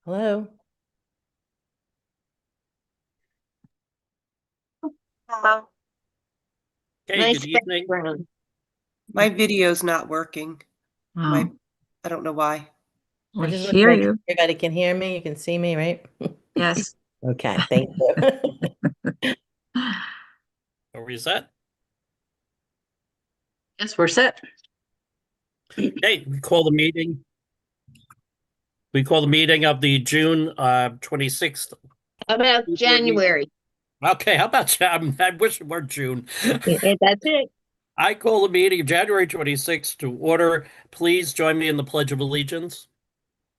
Hello. Hello. Okay, Nice good evening. background. My video's not working. Wow. I don't know why. I We just want to hear make sure you. everybody can hear me. You can see me, right? Yes. Okay, thank you. Are we set? Yes, we're set. Okay, we call the meeting. We call the meeting of the June 26th. How about January? Okay, how about I wish it were June. Yeah, that's it. I call the meeting of January 26th to order. Please join me in the Pledge of Allegiance.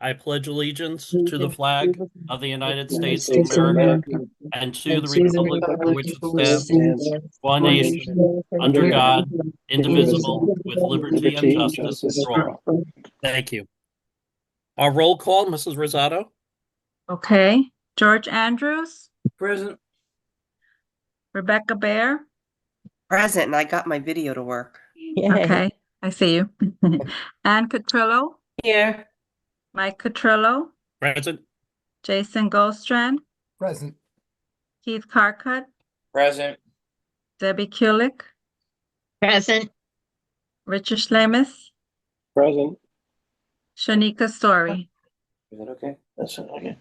I pledge allegiance to the flag of the United States of America and to the republic for which it stands, one nation, under God, indivisible, with liberty and justice for all. Thank you. Our roll call, Mrs. Rosado. Okay. George Andrews, Present. Rebecca Bear. Present, and I got my video to work. Yay. Okay, I see you. Ann Cotrillo, Here. Mike Cotrillo, Present. Jason Goldstrand, Present. Keith Carcutt, Present. Debbie Kulik, Present. Richard Schlemus, Present. Shanika Story. Is that okay? That's okay.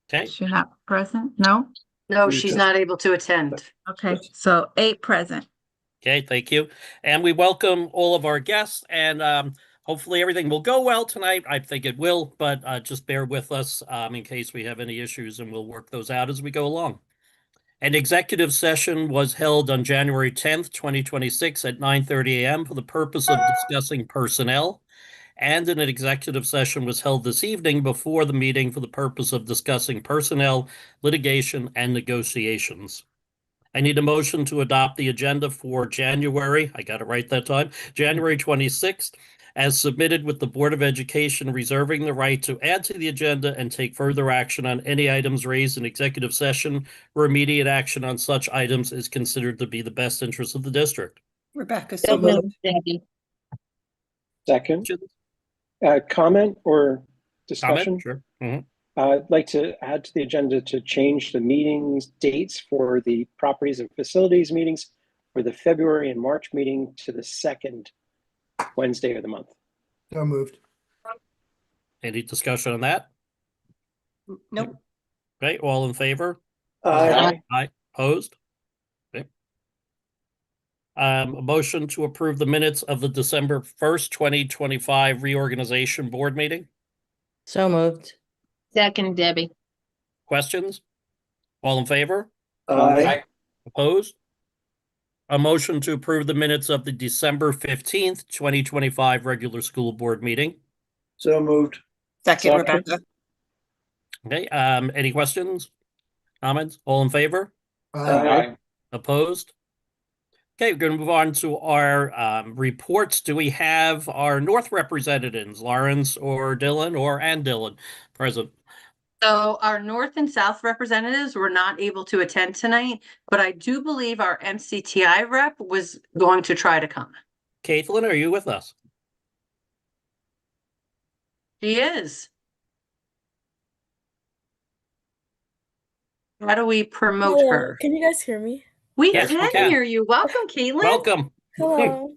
Okay. Is she not present? No? No, she's not able to attend. Okay, so 8 present. Okay, thank you. And we welcome all of our guests, and hopefully everything will go well tonight. I think it will, but just bear with us in case we have any issues, and we'll work those out as we go along. An executive session was held on January 10th, 2026 at 9:30 a.m. for the purpose of discussing personnel, and an executive session was held this evening before the meeting for the purpose of discussing personnel, litigation, and negotiations. I need a motion to adopt the agenda for January, I got it right that time, January 26th, as submitted with the Board of Education reserving the right to add to the agenda and take further action on any items raised in executive session where immediate action on such items is considered to be the best interest of the district. Rebecca, So so moved. moved, Debbie. Second. Comment or discussion? Comment? Sure. Mhm. I'd like to add to the agenda to change the meetings dates for the properties and facilities meetings for the February and March meeting to the second Wednesday of the month. So moved. Any discussion on that? Nope. Okay, all in favor? Aye. Aye. Opposed? Okay. A motion to approve the minutes of the December 1st, 2025 reorganization board meeting. So moved. Second, Debbie. Questions? All in favor? Aye. Opposed? A motion to approve the minutes of the December 15th, 2025 regular school board meeting. So moved. Second, Second. Rebecca. Okay, any questions? Comments? All in favor? Aye. Opposed? Okay, we're going to move on to our reports. Do we have our North representatives, Lawrence or Dylan or Ann Dylan present? So our North and South representatives were not able to attend tonight, but I do believe our MCTI rep was going to try to come. Caitlin, are you with us? She is. How do we promote Hello, her? can you guys hear me? We Yes, we can can. hear you. Welcome, Caitlin. Welcome. Hello.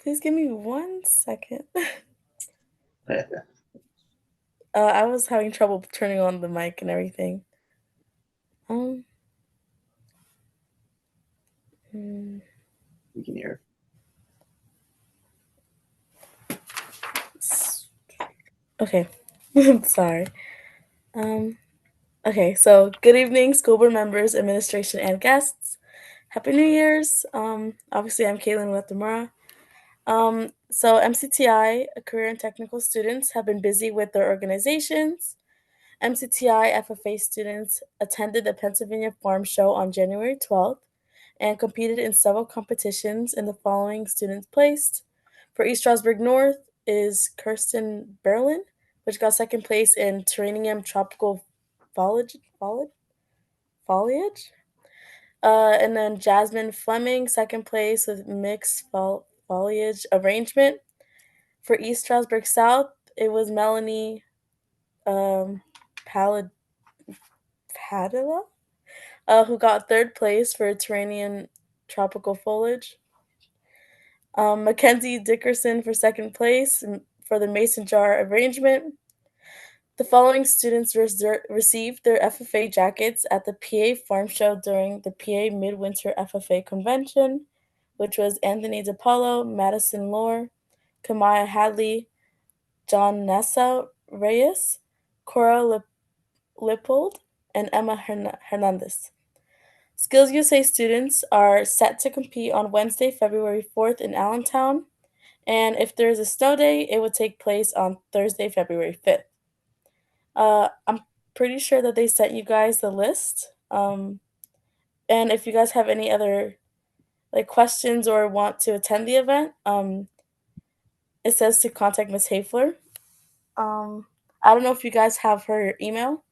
Please give me 1 second. I was having trouble turning on the mic and everything. We can hear. Okay. Sorry. Okay, so good evening, school board members, administration, and guests. Happy New Year's. Obviously I'm Caitlin Wetamura. So MCTI, career and technical students, have been busy with their organizations. MCTI FFA students attended the Pennsylvania Farm Show on January 12th and competed in several competitions in the following students placed. For East Stroudsburg North is Kirsten Berlin, which got second place in Terranium Tropical Foliage. And then Jasmine Fleming, second place with Mixed Foliage Arrangement. For East Stroudsburg South, it was Melanie Palad Padilla, who got third place for Mediterranean tropical foliage. Mackenzie Dickerson for second place for the mason jar arrangement. The following students received their FFA jackets at the PA Farm Show during the PA Midwinter FFA Convention, which was Anthony DePaulo, Madison Lohr, Kamaya Hadley, John Nassau Reyes, Cora Lippold, and Emma Hernandez. Skills USA students are set to compete on Wednesday, February 4th in Allentown, and if there is a snow day, it would take place on Thursday, February 5th. I'm pretty sure that they sent you guys the list. And if you guys have any other questions or want to attend the event, it says to contact Ms. Hafler. I don't know if you guys have her email,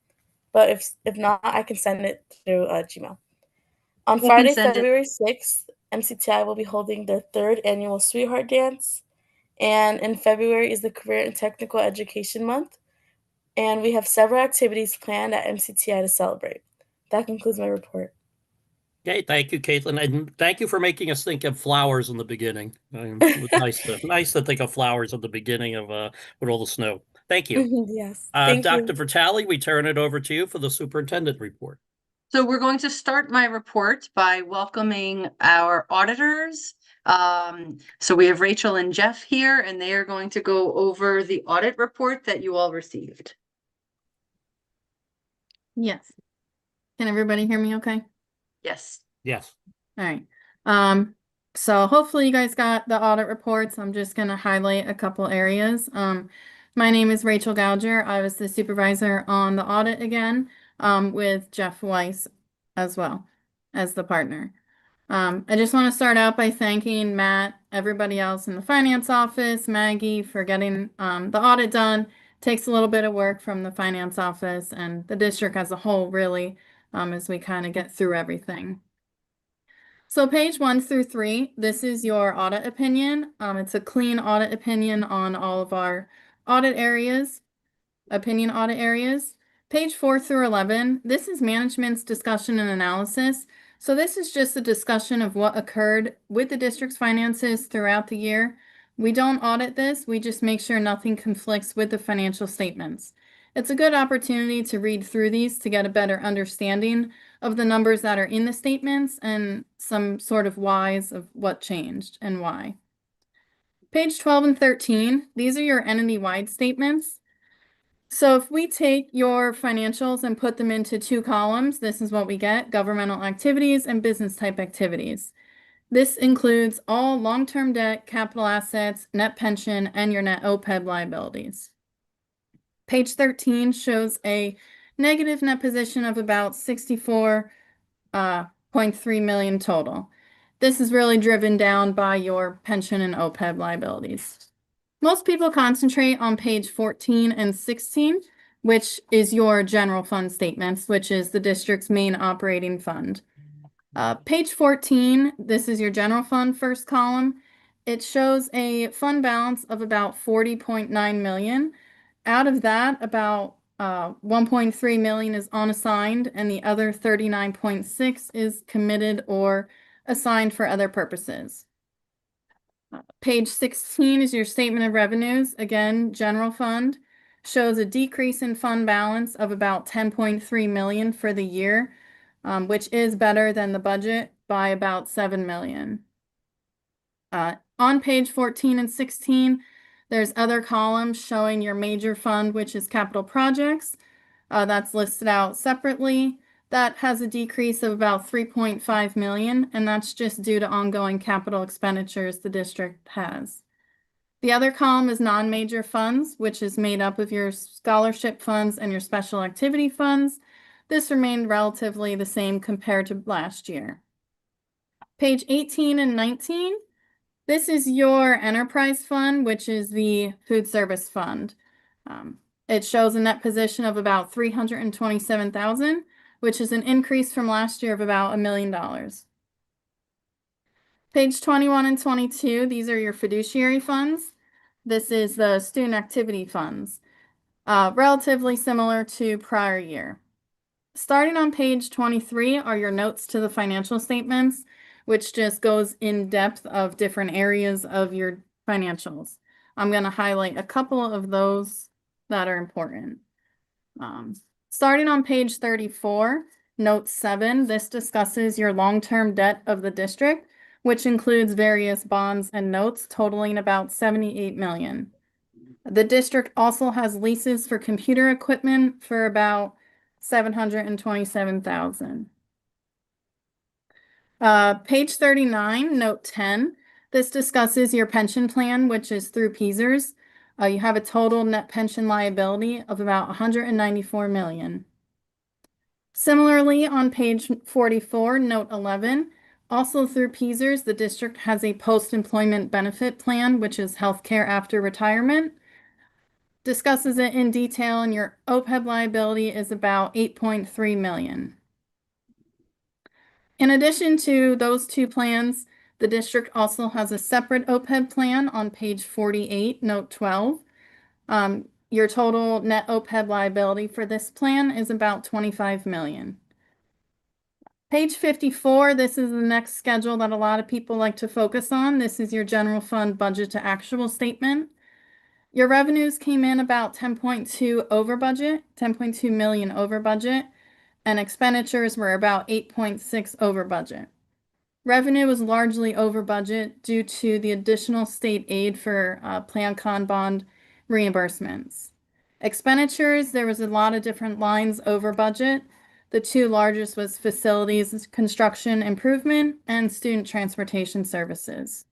but if not, I can send it through Gmail. On Friday, February 6th, MCTI will be holding their third annual Sweetheart Dance. And in February is the Career and Technical Education Month. And we have several activities planned at MCTI to celebrate. That concludes my report. Okay, thank you, Caitlin, and thank you for making us think of flowers in the beginning. It was nice to think of flowers at the beginning of with all the snow. Thank you. Yes, thank Dr. you. Vitale, we turn it over to you for the superintendent report. So we're going to start my report by welcoming our auditors. So we have Rachel and Jeff here, and they are going to go over the audit report that you all received. Yes. Can everybody hear me okay? Yes. Yes. All right. So hopefully you guys got the audit reports. I'm just going to highlight a couple areas. My name is Rachel Gouger. I was the supervisor on the audit again, with Jeff Weiss as well as the partner. I just want to start out by thanking Matt, everybody else in the finance office, Maggie for getting the audit done. Takes a little bit of work from the finance office and the district as a whole, really, as we kind of get through everything. So page 1 through 3, this is your audit opinion. It's a clean audit opinion on all of our audit areas, opinion audit areas. Page 4 through 11, this is management's discussion and analysis. So this is just a discussion of what occurred with the district's finances throughout the year. We don't audit this, we just make sure nothing conflicts with the financial statements. It's a good opportunity to read through these to get a better understanding of the numbers that are in the statements and some sort of whys of what changed and why. Page 12 and 13, these are your entity-wide statements. So if we take your financials and put them into 2 columns, this is what we get: governmental activities and business type activities. This includes all long-term debt, capital assets, net pension, and your net OPEB liabilities. Page 13 shows a negative net position of about 64.3 million total. This is really driven down by your pension and OPEB liabilities. Most people concentrate on page 14 and 16, which is your general fund statements, which is the district's main operating fund. Page 14, this is your general fund first column. It shows a fund balance of about 40.9 million. Out of that, about 1.3 million is unassigned, and the other 39.6 is committed or assigned for other purposes. Page 16 is your statement of revenues. Again, general fund shows a decrease in fund balance of about 10.3 million for the year, which is better than the budget by about 7 million. On page 14 and 16, there's other columns showing your major fund, which is capital projects. That's listed out separately. That has a decrease of about 3.5 million, and that's just due to ongoing capital expenditures the district has. The other column is non-major funds, which is made up of your scholarship funds and your special activity funds. This remained relatively the same compared to last year. Page 18 and 19, this is your enterprise fund, which is the food service fund. It shows a net position of about 327,000, which is an increase from last year of about $1 million. Page 21 and 22, these are your fiduciary funds. This is the student activity funds, relatively similar to prior year. Starting on page 23 are your notes to the financial statements, which just goes in depth of different areas of your financials. I'm going to highlight a couple of those that are important. Starting on page 34, note 7, this discusses your long-term debt of the district, which includes various bonds and notes totaling about $78 million. The district also has leases for computer equipment for about $727,000. Page 39, note 10. This discusses your pension plan, which is through PESERS. You have a total net pension liability of about $194 million. Similarly, on page 44, note 11, also through PESERS, the district has a post-employment benefit plan, which is healthcare after retirement. Discusses it in detail, and your OPEB liability is about $8.3 million. In addition to those two plans, the district also has a separate OPEB plan on page 48, note 12. Your total net OPEB liability for this plan is about $25 million. Page 54, this is the next schedule that a lot of people like to focus on. This is your general fund budget to actual statement. Your revenues came in about 10.2 over budget, 10.2 million over budget, and expenditures were about 8.6 over budget. Revenue was largely over budget due to the additional state aid for PlanCon bond reimbursements. Expenditures, there was a lot of different lines over budget. The two largest was facilities construction improvement and student transportation services.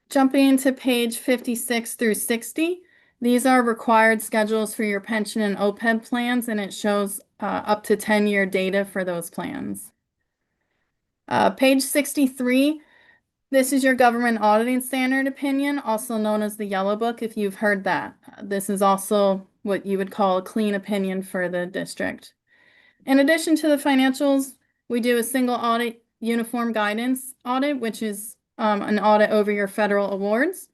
Jumping to page 56 through 60, these are required schedules for your pension and OPEB plans, and it shows up to 10-year data for those plans. Page 63, this is your government auditing standard opinion, also known as the Yellow Book, if you've heard that. This is also what you would call a clean opinion for the district. In addition to the financials, we do a single audit uniform guidance audit, which is an audit over your federal awards.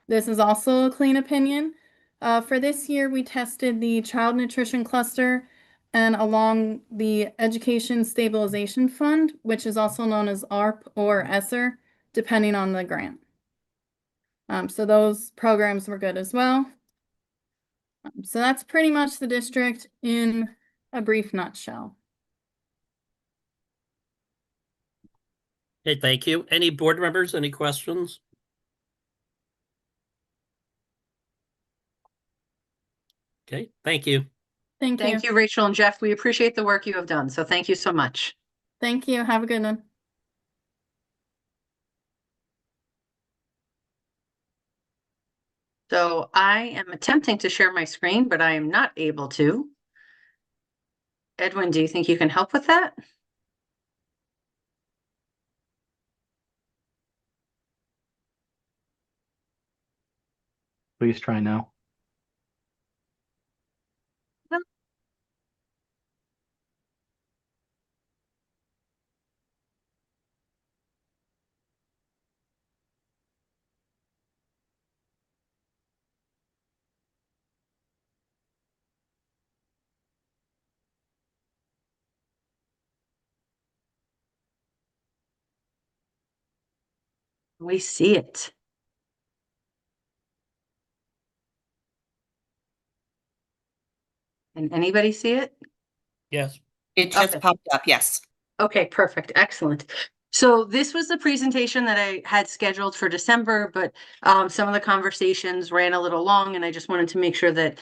This is also a clean opinion. For this year, we tested the child nutrition cluster and along the Education Stabilization Fund, which is also known as ARP or ESSER, depending on the grant. So those programs were good as well. So that's pretty much the district in a brief nutshell. Okay, thank you. Any board members, any questions? Okay, thank you. Thank you. Thank you, Rachel and Jeff. We appreciate the work you have done. So thank you so much. Thank you. Have a good one. So I am attempting to share my screen, but I am not able to. Edwin, do you think you can help with that? Please try now. We see it. Can anybody see it? Yes. It just Okay. popped up, yes. Okay, perfect. Excellent. So this was the presentation that I had scheduled for December, but some of the conversations ran a little long, and I just wanted to make sure that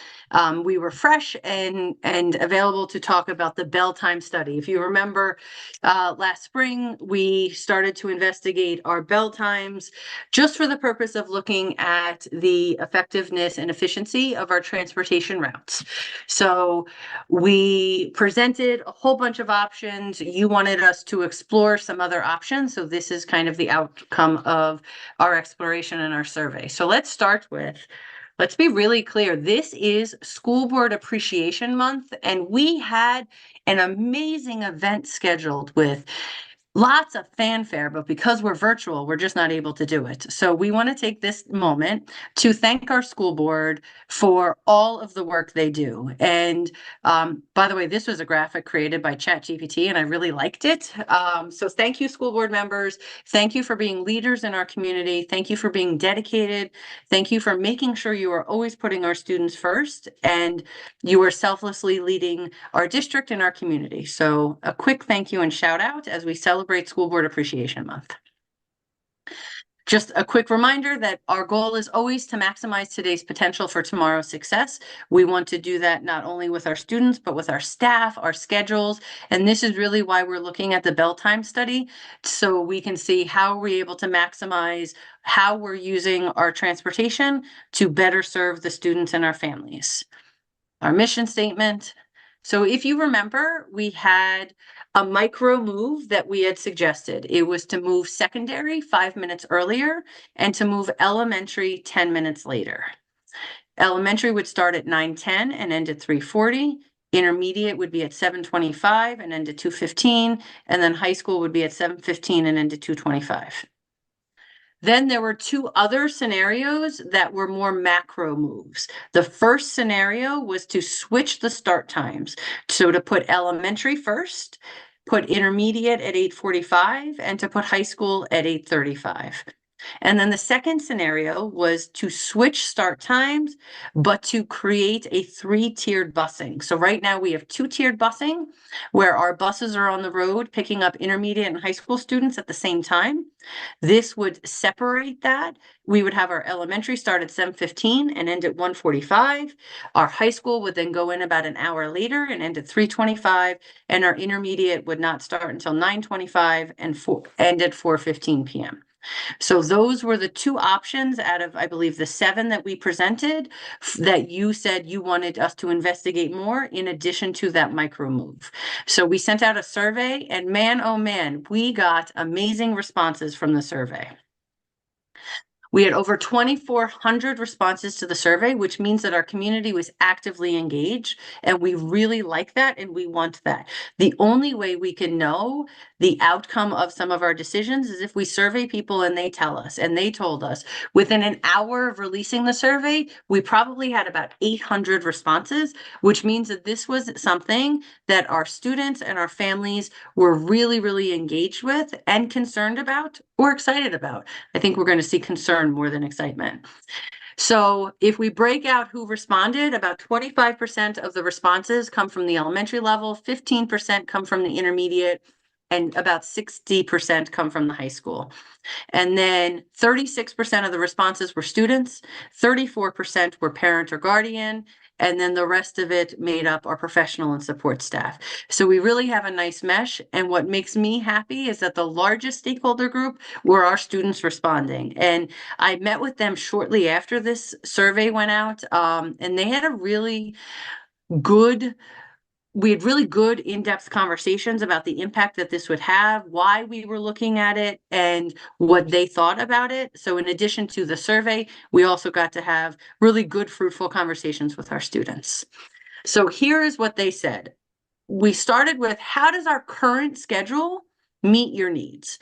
we were fresh and available to talk about the bell time study. If you remember, last spring, we started to investigate our bell times just for the purpose of looking at the effectiveness and efficiency of our transportation routes. So we presented a whole bunch of options. You wanted us to explore some other options. So this is kind of the outcome of our exploration and our survey. So let's be really clear. This is School Board Appreciation Month, and we had an amazing event scheduled with lots of fanfare, but because we're virtual, we're just not able to do it. So we want to take this moment to thank our school board for all of the work they do. And by the way, this was a graphic created by ChatGPT, and I really liked it. So thank you, school board members. Thank you for being leaders in our community. Thank you for being dedicated. Thank you for making sure you are always putting our students first, and you are selflessly leading our district and our community. So a quick thank you and shout out as we celebrate School Board Appreciation Month. Just a quick reminder that our goal is always to maximize today's potential for tomorrow's success. We want to do that not only with our students, but with our staff, our schedules. And this is really why we're looking at the bell time study, so we can see how we're able to maximize how we're using our transportation to better serve the students and our families. Our mission statement. So if you remember, we had a micro move that we had suggested. It was to move secondary 5 minutes earlier and to move elementary 10 minutes later. Elementary would start at 9:10 and end at 3:40. Intermediate would be at 7:25 and end at 2:15. And then high school would be at 7:15 and end at 2:25. Then there were two other scenarios that were more macro moves. The first scenario was to switch the start times. So to put elementary first, put intermediate at 8:45, and to put high school at 8:35. And then the second scenario was to switch start times, but to create a 3-tiered busing. So right now we have 2-tiered busing, where our buses are on the road picking up intermediate and high school students at the same time. This would separate that. We would have our elementary start at 7:15 and end at 1:45. Our high school would then go in about an hour later and end at 3:25. And our intermediate would not start until 9:25 and end at 4:15 p.m. So those were the two options out of, I believe, the 7 that we presented that you said you wanted us to investigate more in addition to that micro move. So we sent out a survey, and man, oh man, we got amazing responses from the survey. We had over 2,400 responses to the survey, which means that our community was actively engaged, and we really like that, and we want that. The only way we can know the outcome of some of our decisions is if we survey people and they tell us, and they told us within an hour of releasing the survey, we probably had about 800 responses, which means that this was something that our students and our families were really, really engaged with and concerned about or excited about. I think we're going to see concern more than excitement. So if we break out who responded, about 25% of the responses come from the elementary level, 15% come from the intermediate, and about 60% come from the high school. And then 36% of the responses were students, 34% were parent or guardian, and then the rest of it made up our professional and support staff. So we really have a nice mesh. And what makes me happy is that the largest stakeholder group were our students responding. And I met with them shortly after this survey went out, and they had a really good we had really good in-depth conversations about the impact that this would have, why we were looking at it, and what they thought about it. So in addition to the survey, we also got to have really good, fruitful conversations with our students. So here is what they said. We started with, how does our current schedule meet your needs?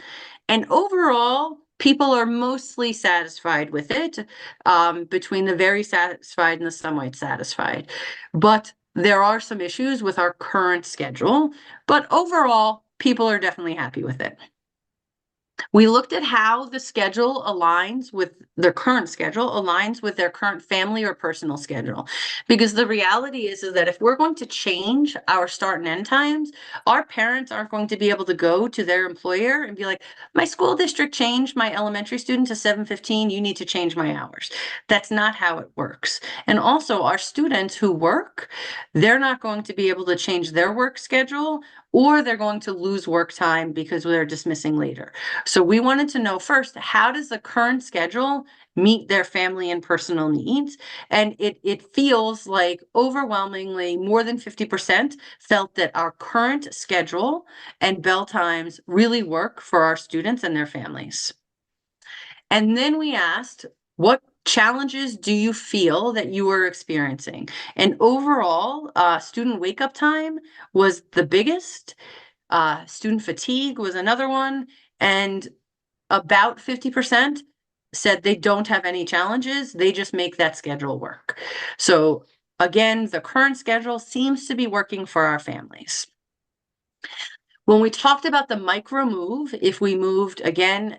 And overall, people are mostly satisfied with it, between the very satisfied and the somewhat satisfied. But there are some issues with our current schedule, but overall, people are definitely happy with it. We looked at how the schedule aligns with their current schedule, aligns with their current family or personal schedule. Because the reality is that if we're going to change our start and end times, our parents aren't going to be able to go to their employer and be like, my school district changed my elementary student to 7:15, you need to change my hours. That's not how it works. And also our students who work, they're not going to be able to change their work schedule, or they're going to lose work time because they're dismissing later. So we wanted to know first, how does the current schedule meet their family and personal needs? And it feels like overwhelmingly more than 50% felt that our current schedule and bell times really work for our students and their families. And then we asked, what challenges do you feel that you are experiencing? And overall, student wake up time was the biggest. Student fatigue was another one, and about 50% said they don't have any challenges. They just make that schedule work. So again, the current schedule seems to be working for our families. When we talked about the micro move, if we moved again,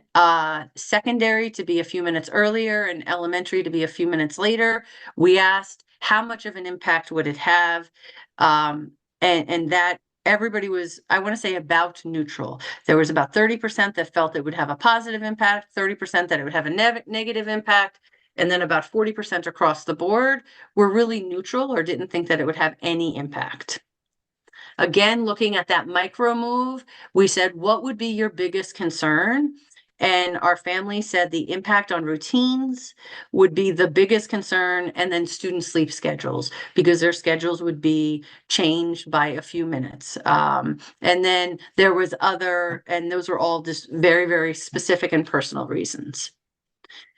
secondary to be a few minutes earlier and elementary to be a few minutes later, we asked how much of an impact would it have? And that everybody was, I want to say, about neutral. There was about 30% that felt it would have a positive impact, 30% that it would have a negative impact, and then about 40% across the board were really neutral or didn't think that it would have any impact. Again, looking at that micro move, we said, what would be your biggest concern? And our family said the impact on routines would be the biggest concern, and then student sleep schedules, because their schedules would be changed by a few minutes. And then there was other, and those were all just very, very specific and personal reasons.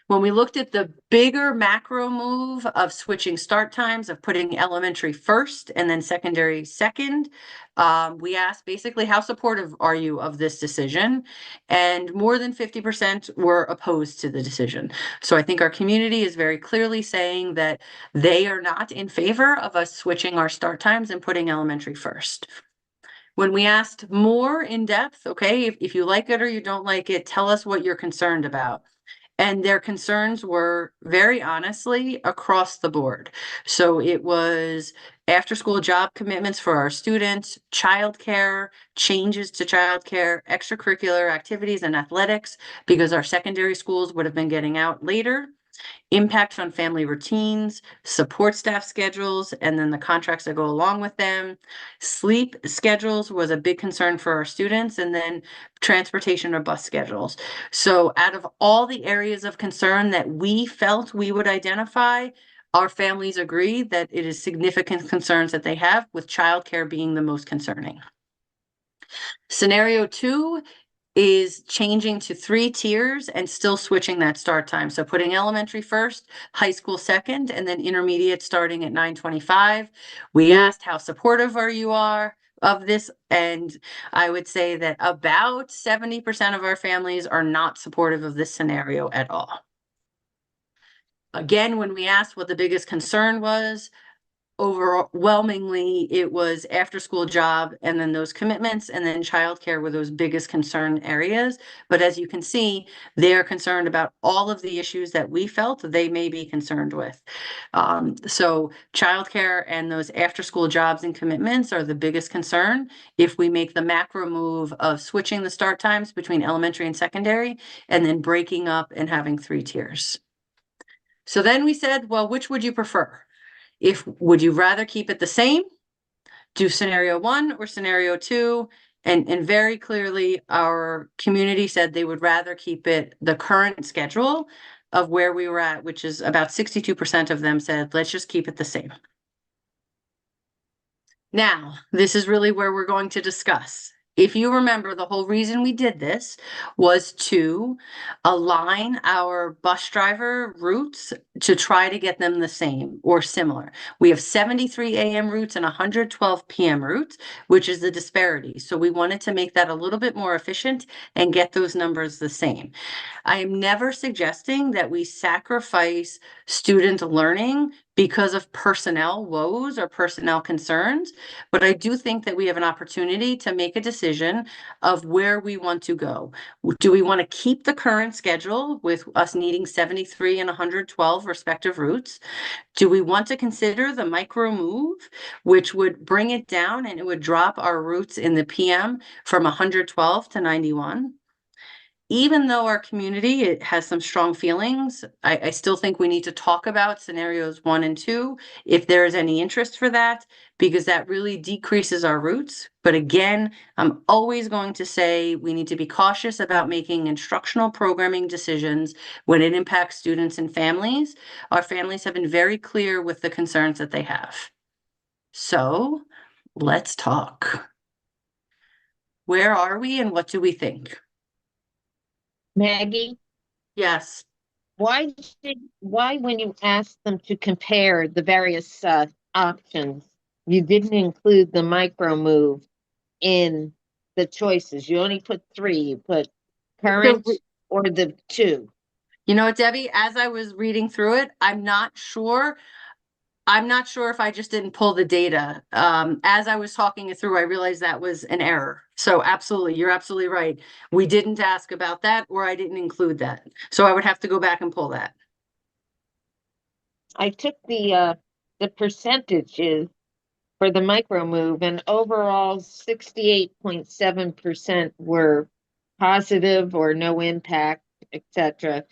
When we looked at the bigger macro move of switching start times, of putting elementary first and then secondary second, we asked basically, how supportive are you of this decision? And more than 50% were opposed to the decision. So I think our community is very clearly saying that they are not in favor of us switching our start times and putting elementary first. When we asked more in depth, okay, if you like it or you don't like it, tell us what you're concerned about. And their concerns were very honestly across the board. So it was after school job commitments for our students, childcare, changes to childcare, extracurricular activities and athletics, because our secondary schools would have been getting out later. Impact on family routines, support staff schedules, and then the contracts that go along with them. Sleep schedules was a big concern for our students, and then transportation or bus schedules. So out of all the areas of concern that we felt we would identify, our families agree that it is significant concerns that they have, with childcare being the most concerning. Scenario 2 is changing to 3 tiers and still switching that start time. So putting elementary first, high school second, and then intermediate starting at 9:25. We asked how supportive you are of this, and I would say that about 70% of our families are not supportive of this scenario at all. Again, when we asked what the biggest concern was, overwhelmingly it was after school job, and then those commitments, and then childcare were those biggest concern areas. But as you can see, they're concerned about all of the issues that we felt they may be concerned with. So childcare and those after school jobs and commitments are the biggest concern if we make the macro move of switching the start times between elementary and secondary, and then breaking up and having 3 tiers. So then we said, well, which would you prefer? Would you rather keep it the same, do scenario 1 or scenario 2? And very clearly, our community said they would rather keep it the current schedule of where we were at, which is about 62% of them said, let's just keep it the same. Now, this is really where we're going to discuss. If you remember, the whole reason we did this was to align our bus driver routes to try to get them the same or similar. We have 73 AM routes and 112 PM routes, which is the disparity. So we wanted to make that a little bit more efficient and get those numbers the same. I am never suggesting that we sacrifice student learning because of personnel woes or personnel concerns, but I do think that we have an opportunity to make a decision of where we want to go. Do we want to keep the current schedule with us needing 73 and 112 respective routes? Do we want to consider the micro move, which would bring it down and it would drop our routes in the PM from 112 to 91? Even though our community, it has some strong feelings, I still think we need to talk about scenarios 1 and 2, if there is any interest for that, because that really decreases our routes. But again, I'm always going to say we need to be cautious about making instructional programming decisions when it impacts students and families. Our families have been very clear with the concerns that they have. So let's talk. Where are we and what do we think? Maggie, Yes. why when you asked them to compare the various options, you didn't include the micro move in the choices. You only put three. You put current or the two. You know what, Debbie, as I was reading through it, I'm not sure if I just didn't pull the data. As I was talking it through, I realized that was an error. So absolutely, you're absolutely right. We didn't ask about that, or I didn't include that. So I would have to go back and pull that. I took the percentages for the micro move, and overall 68.7% were positive or no impact, etc.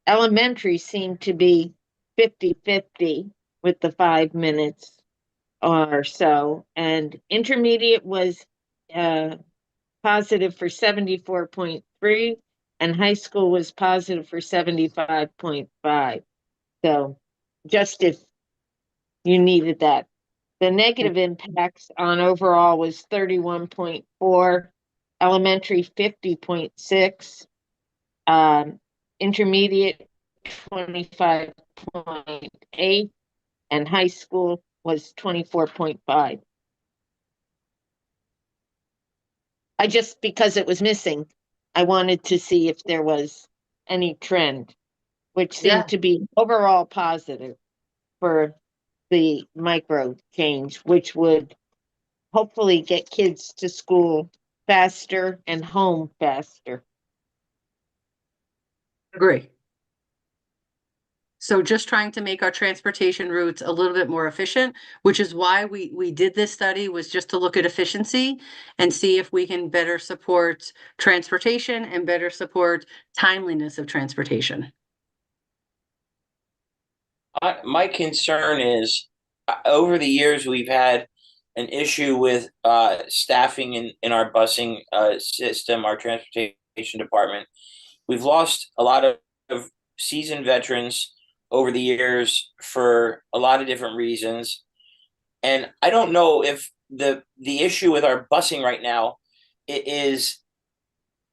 Elementary seemed to be 50-50 with the 5 minutes or so, and intermediate was positive for 74.3, and high school was positive for 75.5. So just if you needed that. The negative impacts on overall was 31.4, elementary 50.6, intermediate 25.8, and high school was 24.5. I just, because it was missing, I wanted to see if there was any trend, which Yeah. seemed to be overall positive for the micro change, which would hopefully get kids to school faster and home faster. Agree. So just trying to make our transportation routes a little bit more efficient, which is why we did this study, was just to look at efficiency and see if we can better support transportation and better support timeliness of transportation. My concern is over the years we've had an issue with staffing in our busing system, our transportation department. We've lost a lot of seasoned veterans over the years for a lot of different reasons. And I don't know if the issue with our busing right now is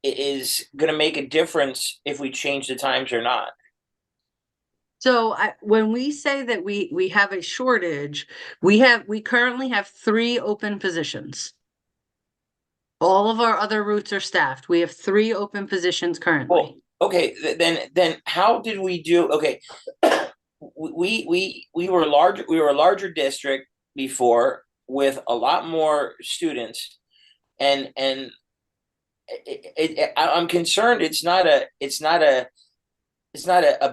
going to make a difference if we change the times or not. So when we say that we have a shortage, we currently have 3 open positions. All of our other routes are staffed. We have 3 open positions currently. Well, okay, then how did we do? Okay, we were large. We were a larger district before with a lot more students, and I'm concerned. It's not a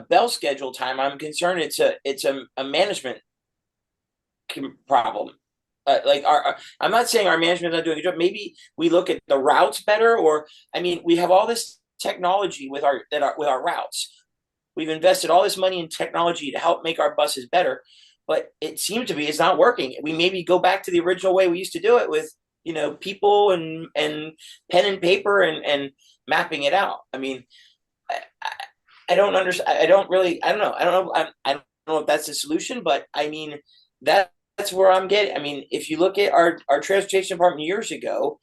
bell schedule time. I'm concerned. It's a management problem. Like I'm not saying our management's not doing a good job. Maybe we look at the routes better, or I mean, we have all this technology with our routes. We've invested all this money in technology to help make our buses better, but it seems to be it's not working. We maybe go back to the original way we used to do it with people and pen and paper and mapping it out. I mean, I don't understand. I don't know. I don't know if that's the solution, but I mean that's where I'm getting. I mean, if you look at our transportation department years ago,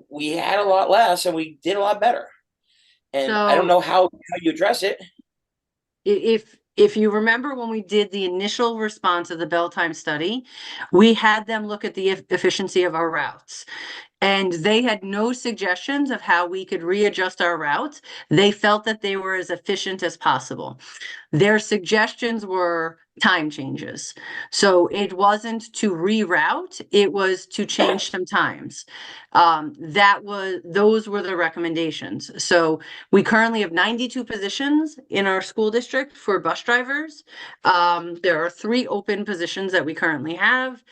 we had a lot less and we did a lot better. And I don't know how you address it. If you remember when we did the initial response of the bell time study, we had them look at the efficiency of our routes. And they had no suggestions of how we could readjust our routes. They felt that they were as efficient as possible. Their suggestions were time changes. So it wasn't to reroute, it was to change some times. Those were the recommendations. So we currently have 92 positions in our school district for bus drivers. There are 3 open positions that we currently have.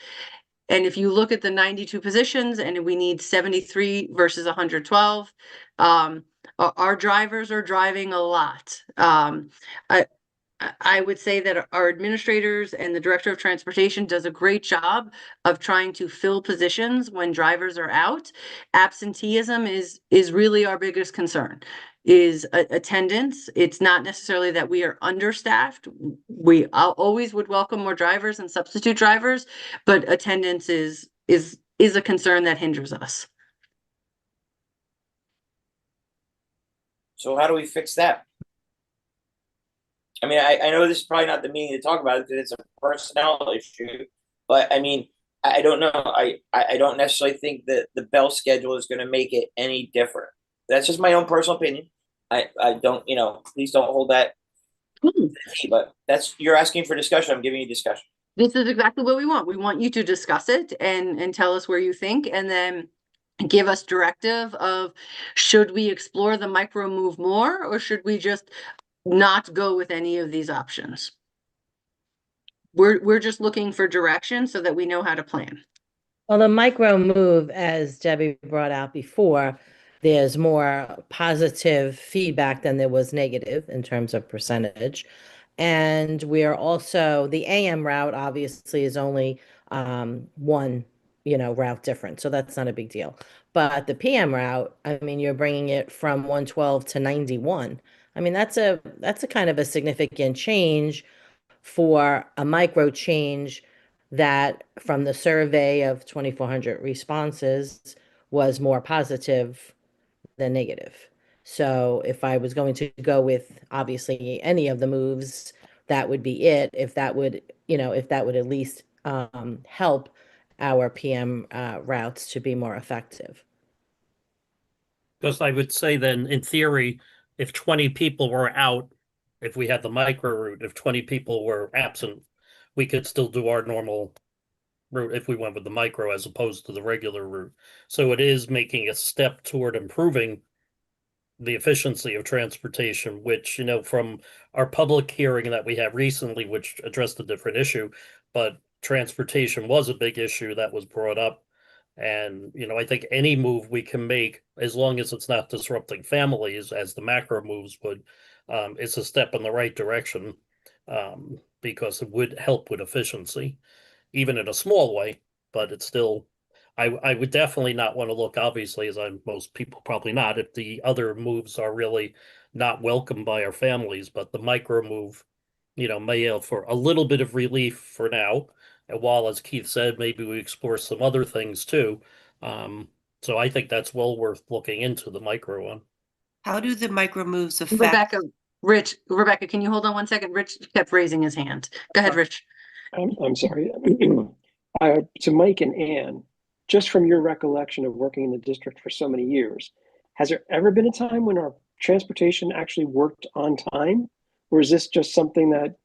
And if you look at the 92 positions and we need 73 versus 112, our drivers are driving a lot. I would say that our administrators and the director of transportation does a great job of trying to fill positions when drivers are out. Absenteeism is really our biggest concern, is attendance. It's not necessarily that we are understaffed. We always would welcome more drivers and substitute drivers, but attendance is a concern that hinders us. So how do we fix that? I mean, I know this is probably not the meeting to talk about it because it's a personnel issue, but I mean, I don't know. I don't necessarily think that the bell schedule is going to make it any different. That's just my own personal opinion. I don't, please don't hold that. But you're asking for discussion. I'm giving you discussion. This is exactly what we want. We want you to discuss it and tell us where you think, and then give us directive of, should we explore the micro move more, or should we just not go with any of these options? We're just looking for direction so that we know how to plan. Well, the micro move, as Debbie brought out before, there's more positive feedback than there was negative in terms of percentage. And we are also, the AM route obviously is only one, route different. So that's not a big deal. But the PM route, I mean, you're bringing it from 112 to 91. I mean, that's a kind of a significant change for a micro change that from the survey of 2,400 responses was more positive than negative. So if I was going to go with obviously any of the moves, that would be it. If that would, if that would at least help our PM routes to be more effective. Because I would say then, in theory, if 20 people were out, if we had the micro route, if 20 people were absent, we could still do our normal route if we went with the micro as opposed to the regular route. So it is making a step toward improving the efficiency of transportation, which, from our public hearing that we had recently, which addressed a different issue, but transportation was a big issue that was brought up. And, I think any move we can make, as long as it's not disrupting families, as the macro moves would, it's a step in the right direction, because it would help with efficiency, even in a small way, but it's still, I would definitely not want to look, obviously, as most people probably not, if the other moves are really not welcomed by our families, but the micro move, may help for a little bit of relief for now. And while, as Keith said, maybe we explore some other things too. So I think that's well worth looking into, the micro one. How do the micro moves affect? Rebecca, can you hold on one second? Rich kept raising his hand. Go ahead, Rich. I'm sorry. To Mike and Ann, just from your recollection of working in the district for so many years, has there ever been a time when our transportation actually worked on time? Or is this just something that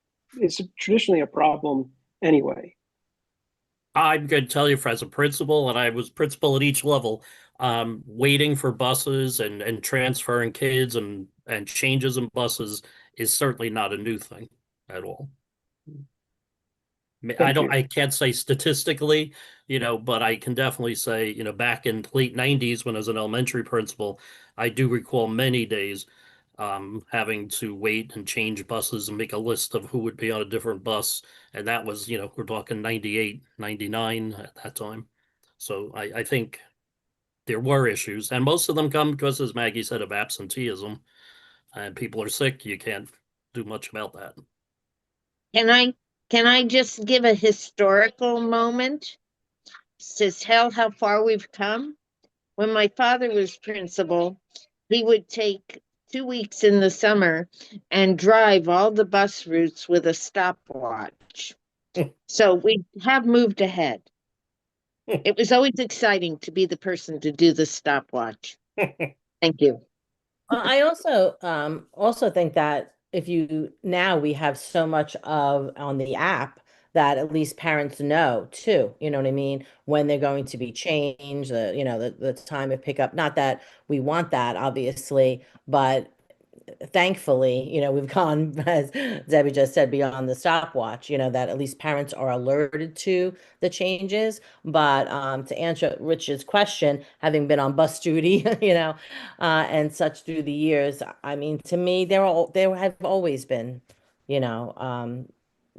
is traditionally a problem anyway? I'm going to tell you, as a principal, and I was principal at each level, waiting for buses and transferring kids and changes in buses is certainly not a new thing at all. I can't say statistically, but I can definitely say, back in the late 90s when I was an elementary principal, I do recall many days having to wait and change buses and make a list of who would be on a different bus. And that was, we're talking 98, 99 at that time. So I think there were issues, and most of them come because, as Maggie said, of absenteeism, and people are sick. You can't do much about that. Can I just give a historical moment to tell how far we've come? When my father was principal, he would take 2 weeks in the summer and drive all the bus routes with a stopwatch. So we have moved ahead. It was always exciting to be the person to do the stopwatch. Thank you. I also think that if you now we have so much of on the app that at least parents know too, you know what I mean, when they're going to be changed, the time of pickup. Not that we want that, obviously, but thankfully, we've gone, as Debbie just said, beyond the stopwatch, that at least parents are alerted to the changes. But to answer Rich's question, having been on bus duty, and such through the years, I mean, to me, there have always been,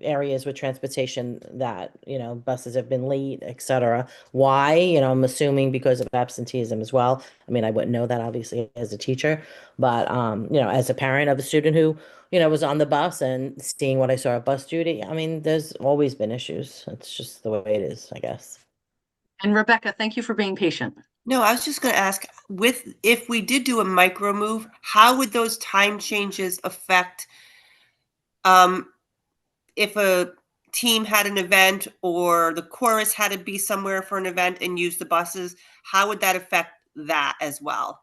areas with transportation that, buses have been late, etc. Why? I'm assuming because of absenteeism as well. I mean, I wouldn't know that obviously as a teacher, but as a parent of a student who, was on the bus and seeing what I saw at bus duty, I mean, there's always been issues. It's just the way it is, I guess. And Rebecca, thank you for being patient. No, I was just going to ask, if we did do a micro move, how would those time changes affect if team had an event or the chorus had to be somewhere for an event and use the buses, how would that affect that as well?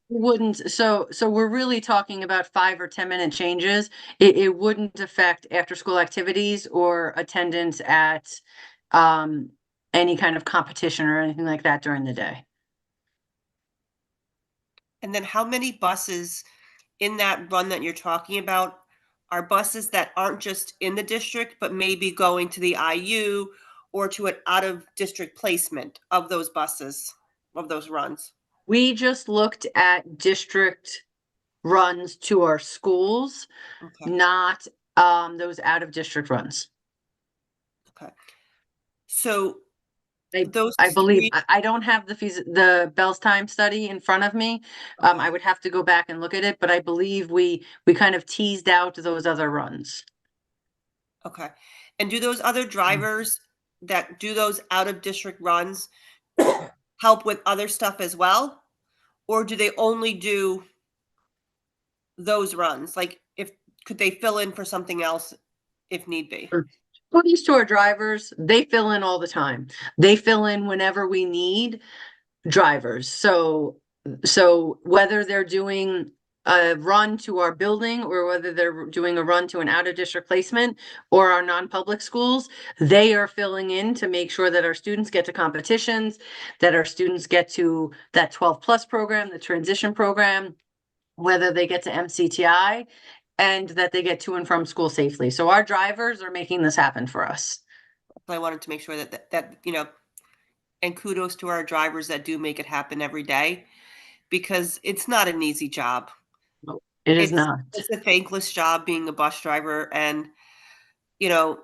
Wouldn't, so we're really talking about 5 or 10 minute changes. It wouldn't affect after school activities or attendance at any kind of competition or anything like that during the day. And then how many buses in that run that you're talking about are buses that aren't just in the district, but maybe going to the IU or to an out of district placement of those buses, of those runs? We just looked at district runs to our schools, Okay. not those out of district runs. Okay. So I, those I believe three, I don't have the Bell's time study in front of me. I would have to go back and look at it, but I believe we kind of teased out those other runs. okay. And do those other drivers that do those out of district runs help with other stuff as well? Or do they only do those runs? Like if could they fill in for something else if need be? These to our drivers, they fill in all the time. They fill in whenever we need drivers. So whether they're doing a run to our building or whether they're doing a run to an out of district placement or our non-public schools, they are filling in to make sure that our students get to competitions, that our students get to that 12+ program, the transition program, whether they get to MCTI, and that they get to and from school safely. So our drivers are making this happen for us. I wanted to make sure that you know, and kudos to our drivers that do make it happen every day, because it's not an easy job. It is not. It's a thankless job being a bus driver, and you know,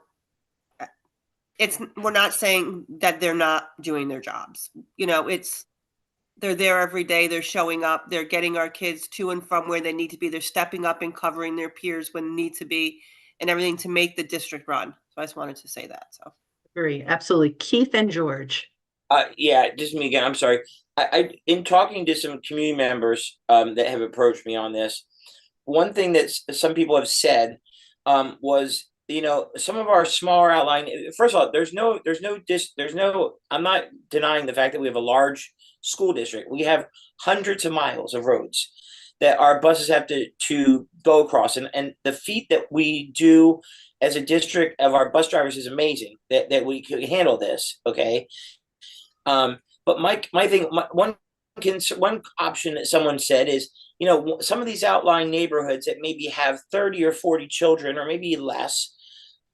we're not saying that they're not doing their jobs. You know, they're there every day, they're showing up, they're getting our kids to and from where they need to be, they're stepping up and covering their peers when need to be, and everything to make the district run. So I just wanted to say that. So Agree, absolutely. Keith and George. Yeah, just me again. I'm sorry. I in talking to some community members that have approached me on this, one thing that some people have said was, you know, some of our smaller outlying. First of all, there's no. I'm not denying the fact that we have a large school district. We have hundreds of miles of roads that our buses have to go across, and the feat that we do as a district of our bus drivers is amazing. That we can handle this. Okay. But my thing, one option that someone said is, you know, some of these outlying neighborhoods that maybe have 30 or 40 children or maybe less,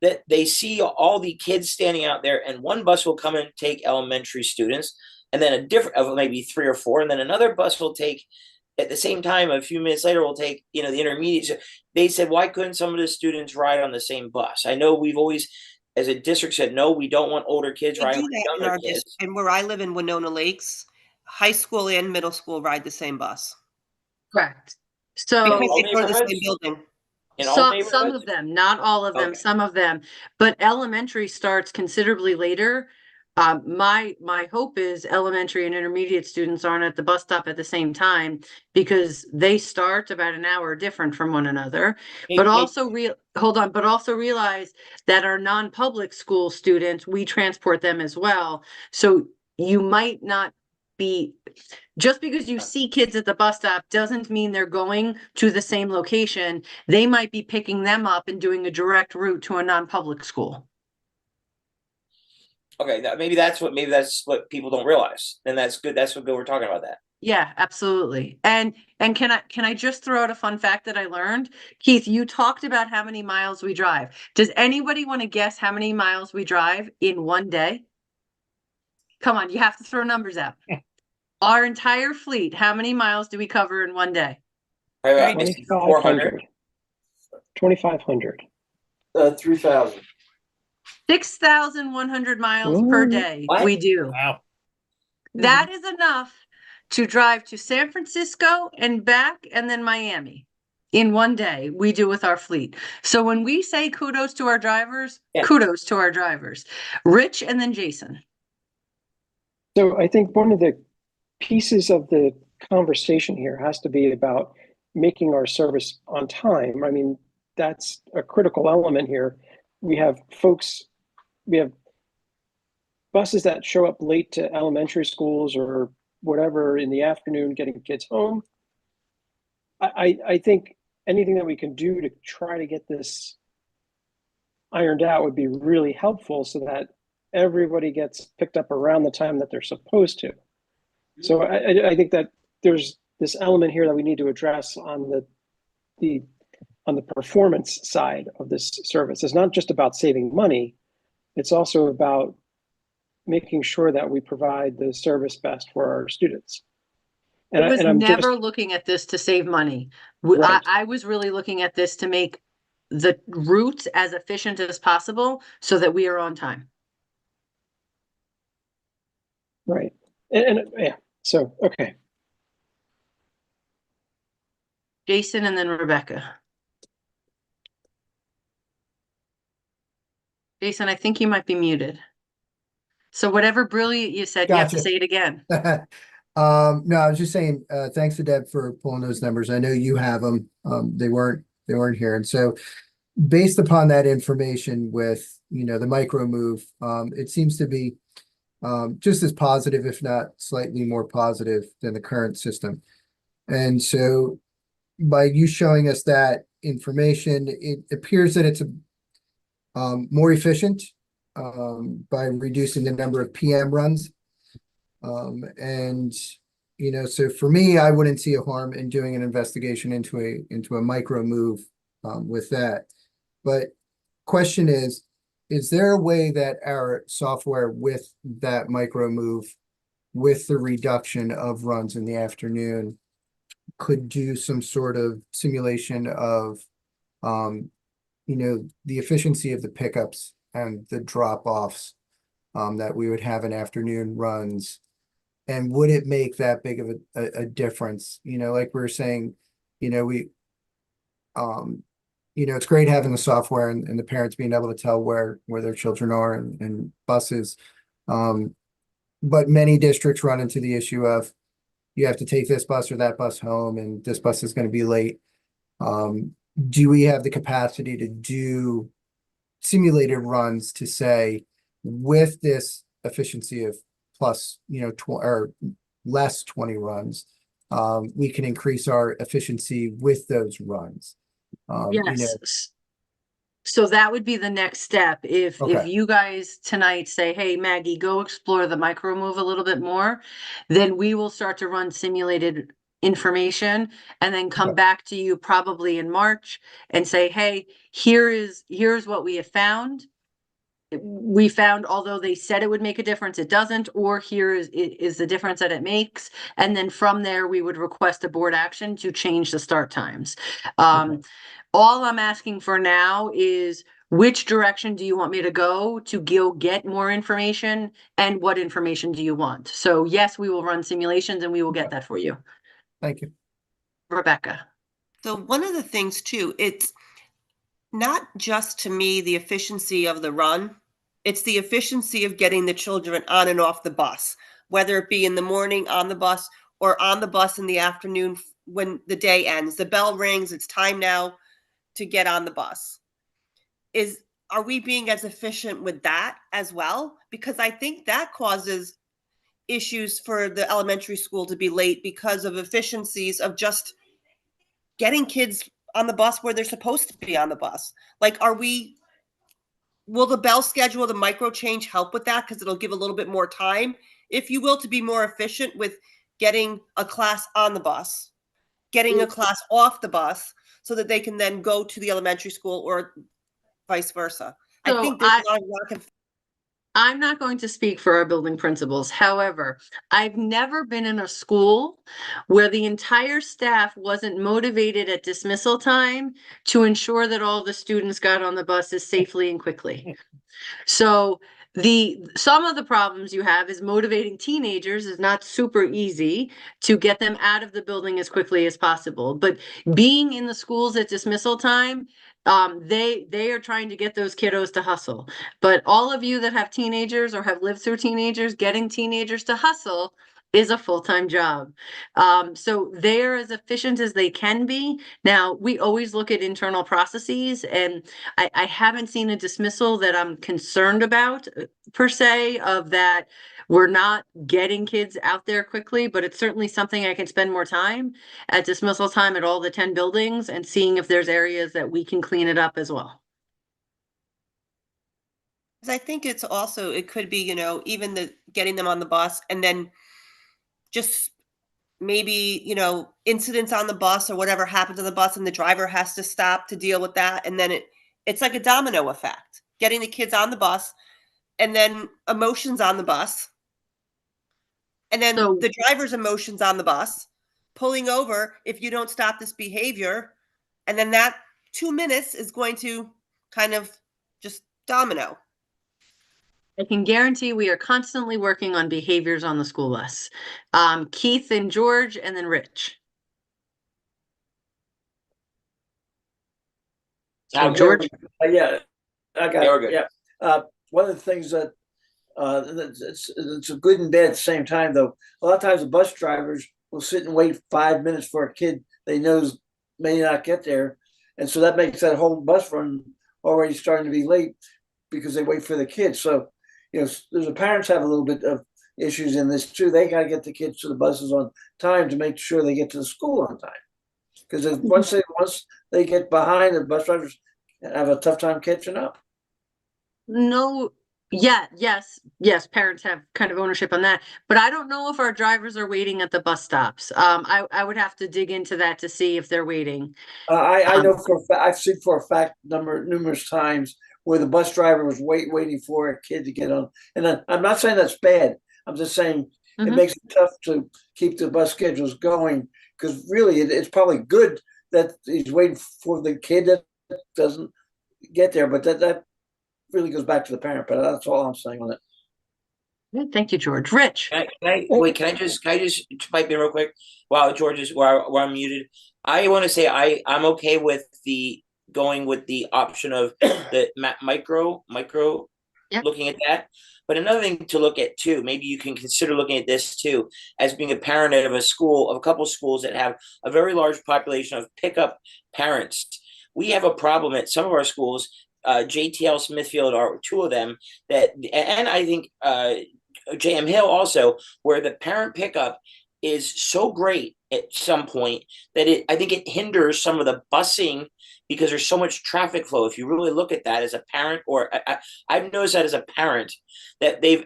that they see all the kids standing out there, and one bus will come and take elementary students, and then a different of maybe 3 or 4, and then another bus will take at the same time. A few minutes later, will take, you know, the intermediate. So they said, why couldn't some of the students ride on the same bus? I know we've always, as a district, said no, we don't want older kids riding with younger kids. And where I live in Winona Lakes, high school and middle school ride the same bus. Correct. So because they go to the same building. Some of them, not all of them, Okay. some of them, but elementary starts considerably later. My hope is elementary and intermediate students aren't at the bus stop at the same time, because they start about an hour different from one another. But also but also realize that our non-public school students, we transport them as well. So you might not be, just because you see kids at the bus stop doesn't mean they're going to the same location. They might be picking them up and doing a direct route to a non-public school. Okay, maybe that's what people don't realize, and that's good. That's what good we're talking about that. Yeah, absolutely. And can I just throw out a fun fact that I learned? Keith, you talked about how many miles we drive. Does anybody want to guess how many miles we drive in one day? Come on, you have to throw numbers out. Our entire fleet, how many miles do we cover in one day? 2,500. 2,500. 3,000. 6,100 miles per day. What? We do. Wow. That is enough to drive to San Francisco and back, and then Miami in one day. We do with our fleet. So when we say kudos to our drivers, kudos to our drivers. Rich and then Jason. So I think one of the pieces of the conversation here has to be about making our service on time. I mean, that's a critical element here. we have folks, we have buses that show up late to elementary schools or whatever in the afternoon getting kids home. I think anything that we can do to try to get this ironed out would be really helpful so that everybody gets picked up around the time that they're supposed to. So I think that there's this element here that we need to address on the performance side of this service. It's not just about saving money, it's also about making sure that we provide the service best for our students. I was I'm never just looking at this to save money. right. I was really looking at this to make the routes as efficient as possible so that we are on time. Right. And yeah, so okay. Jason and then Rebecca. Jason, I think you might be muted. So whatever brilliant you said, you have to Gotcha. say it again. No, I was just saying, thanks to Deb for pulling those numbers. I know you have them. They weren't here. And so based upon that information with, the micro move, it seems to be just as positive, if not slightly more positive than the current system. And so by you showing us that information, it appears that it's more efficient by reducing the number of PM runs. And so for me, I wouldn't see a harm in doing an investigation into a micro move with that. But question is there a way that our software with that micro move, with the reduction of runs in the afternoon, could do some sort of simulation of the efficiency of the pickups and the drop-offs that we would have in afternoon runs? And would it make that big of a difference? Like we were saying, it's great having the software and the parents being able to tell where their children are and buses. But many districts run into the issue of you have to take this bus or that bus home, and this bus is going to be late. Do we have the capacity to do simulated runs to say, with this efficiency of plus, or less 20 runs, we can increase our efficiency with those runs? Yes. So that would be the next step. If Okay. you guys tonight say, hey, Maggie, go explore the micro move a little bit more, then we will start to run simulated information and then come Okay. back to you probably in March and say, hey, here's what we have found. We found, although they said it would make a difference, it doesn't, or here is the difference that it makes. And then from there, we would request a board action to change the start times. All I'm asking for now is, which direction do you want me to go get more information, and what information do you want? So yes, we will run simulations and we will get that for you. Thank you. Rebecca. So one of the things too, it's not just to me the efficiency of the run, it's the efficiency of getting the children on and off the bus, whether it be in the morning on the bus or on the bus in the afternoon when the day ends. The bell rings, it's time now to get on the bus. Are we being as efficient with that as well? Because I think that causes issues for the elementary school to be late because of efficiencies of just getting kids on the bus where they're supposed to be on the bus. Like, will the bell schedule, the micro change help with that? Because it'll give a little bit more time, if you will, to be more efficient with getting a class on the bus, getting a class off the bus, so that they can then go to the elementary school or vice versa. So I think there's a lot of work. I'm not going to speak for our building principals. However, I've never been in a school where the entire staff wasn't motivated at dismissal time to ensure that all the students got on the buses safely and quickly. So some of the problems you have is motivating teenagers is not super easy to get them out of the building as quickly as possible. But being in the schools at dismissal time, they are trying to get those kiddos to hustle. But all of you that have teenagers or have lived through teenagers, getting teenagers to hustle is a full-time job. So they're as efficient as they can be. Now, we always look at internal processes, and I haven't seen a dismissal that I'm concerned about per se, of that we're not getting kids out there quickly, but it's certainly something I can spend more time at dismissal time at all the 10 buildings and seeing if there's areas that we can clean it up as well. 'Cause I think it's also, it could be, you know, even the getting them on the bus and then just maybe, you know, incidents on the bus or whatever happens on the bus and the driver has to stop to deal with that. And then it's like a domino effect, getting the kids on the bus and then emotions on the bus. And then So- the driver's emotions on the bus, pulling over if you don't stop this behavior. And then that 2 minutes is going to kind of just domino. I can guarantee we are constantly working on behaviors on the school bus. Keith and George, and then Rich. So George, Yeah, I got Yeah, we're it. good. Yeah. One of the things that it's a good and bad at the same time, though. A lot of times the bus drivers will sit and wait 5 minutes for a kid they knows may not get there, and so that makes that whole bus run already starting to be late because they wait for the kids. So, you know, there's the parents have a little bit of issues in this too. They got to get the kids to the buses on time to make sure they get to the school on time. Because once they get behind, the bus drivers have a tough time catching up. no, yes, parents have kind of ownership on that, but I don't know if our drivers are waiting at the bus stops. I would have to dig into that to see if they're waiting. I know for a fact, I've seen for a fact numerous times where the bus driver was waiting for a kid to get on. And I'm not saying that's bad. I'm just saying it Mhm. makes it tough to keep the bus schedules going because really it's probably good that he's waiting for the kid that doesn't get there, but that really goes back to the parent. But that's all I'm saying on it. Yeah, thank you, George. Rich. Can I just pipe in real quick while George is where I'm muted? I want to say I'm okay with the going with the option of the micro Yep. looking at that. But another thing to look at too, maybe you can consider looking at this too, as being a parent of a couple schools that have a very large population of pickup parents. We have a problem at some of our schools. JTL Smithfield are two of them and I think JM Hill also, where the parent pickup is so great at some point that I think it hinders some of the busing because there's so much traffic flow. If you really look at that as a parent, or I've noticed that as a parent, that they've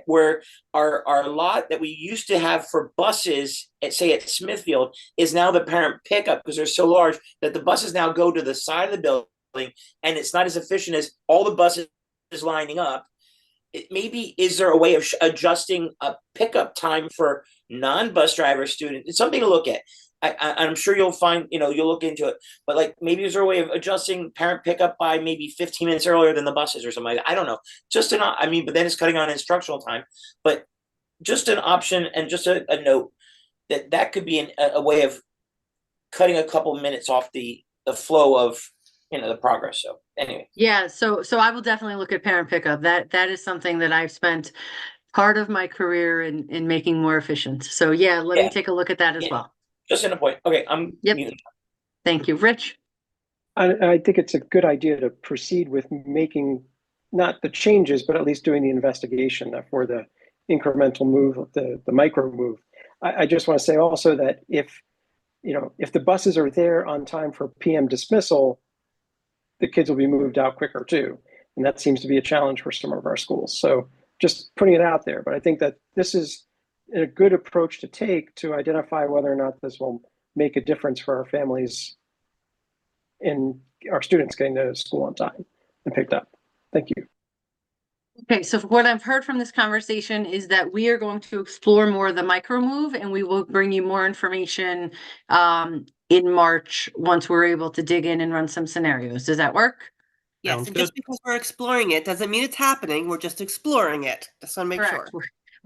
where our lot that we used to have for buses at Smithfield is now the parent pickup because they're so large that the buses now go to the side of the building and it's not as efficient as all the buses lining up. Maybe is there a way of adjusting a pickup time for non-bus driver students? It's something to look at. I'm sure you'll find, you'll look into it, but like maybe is there a way of adjusting parent pickup by maybe 15 minutes earlier than the buses or something like that? I don't know. But then it's cutting on instructional time, but just an option and just a note that could be a way of cutting a couple minutes off the flow of, the progress. So anyway. Yeah, so I will definitely look at parent pickup. That is something that I've spent part of my career in making more efficient. So yeah, let me take a look at that as well. Just in a point. Okay, Yep. Thank you, Rich. I think it's a good idea to proceed with making not the changes, but at least doing the investigation for the incremental move of the micro move. I just want to say also that if the buses are there on time for PM dismissal, the kids will be moved out quicker too. And that seems to be a challenge for some of our schools. So just putting it out there, but I think that this is a good approach to take to identify whether or not this will make a difference for our families and our students getting to school on time and picked up. Thank you. Okay, so what I've heard from this conversation is that we are going to explore more of the micro move and we will bring you more information in March once we're able to dig in and run some scenarios. Does that work? Yes, and just because we're exploring it doesn't mean it's happening. We're just exploring it. Just want to make sure.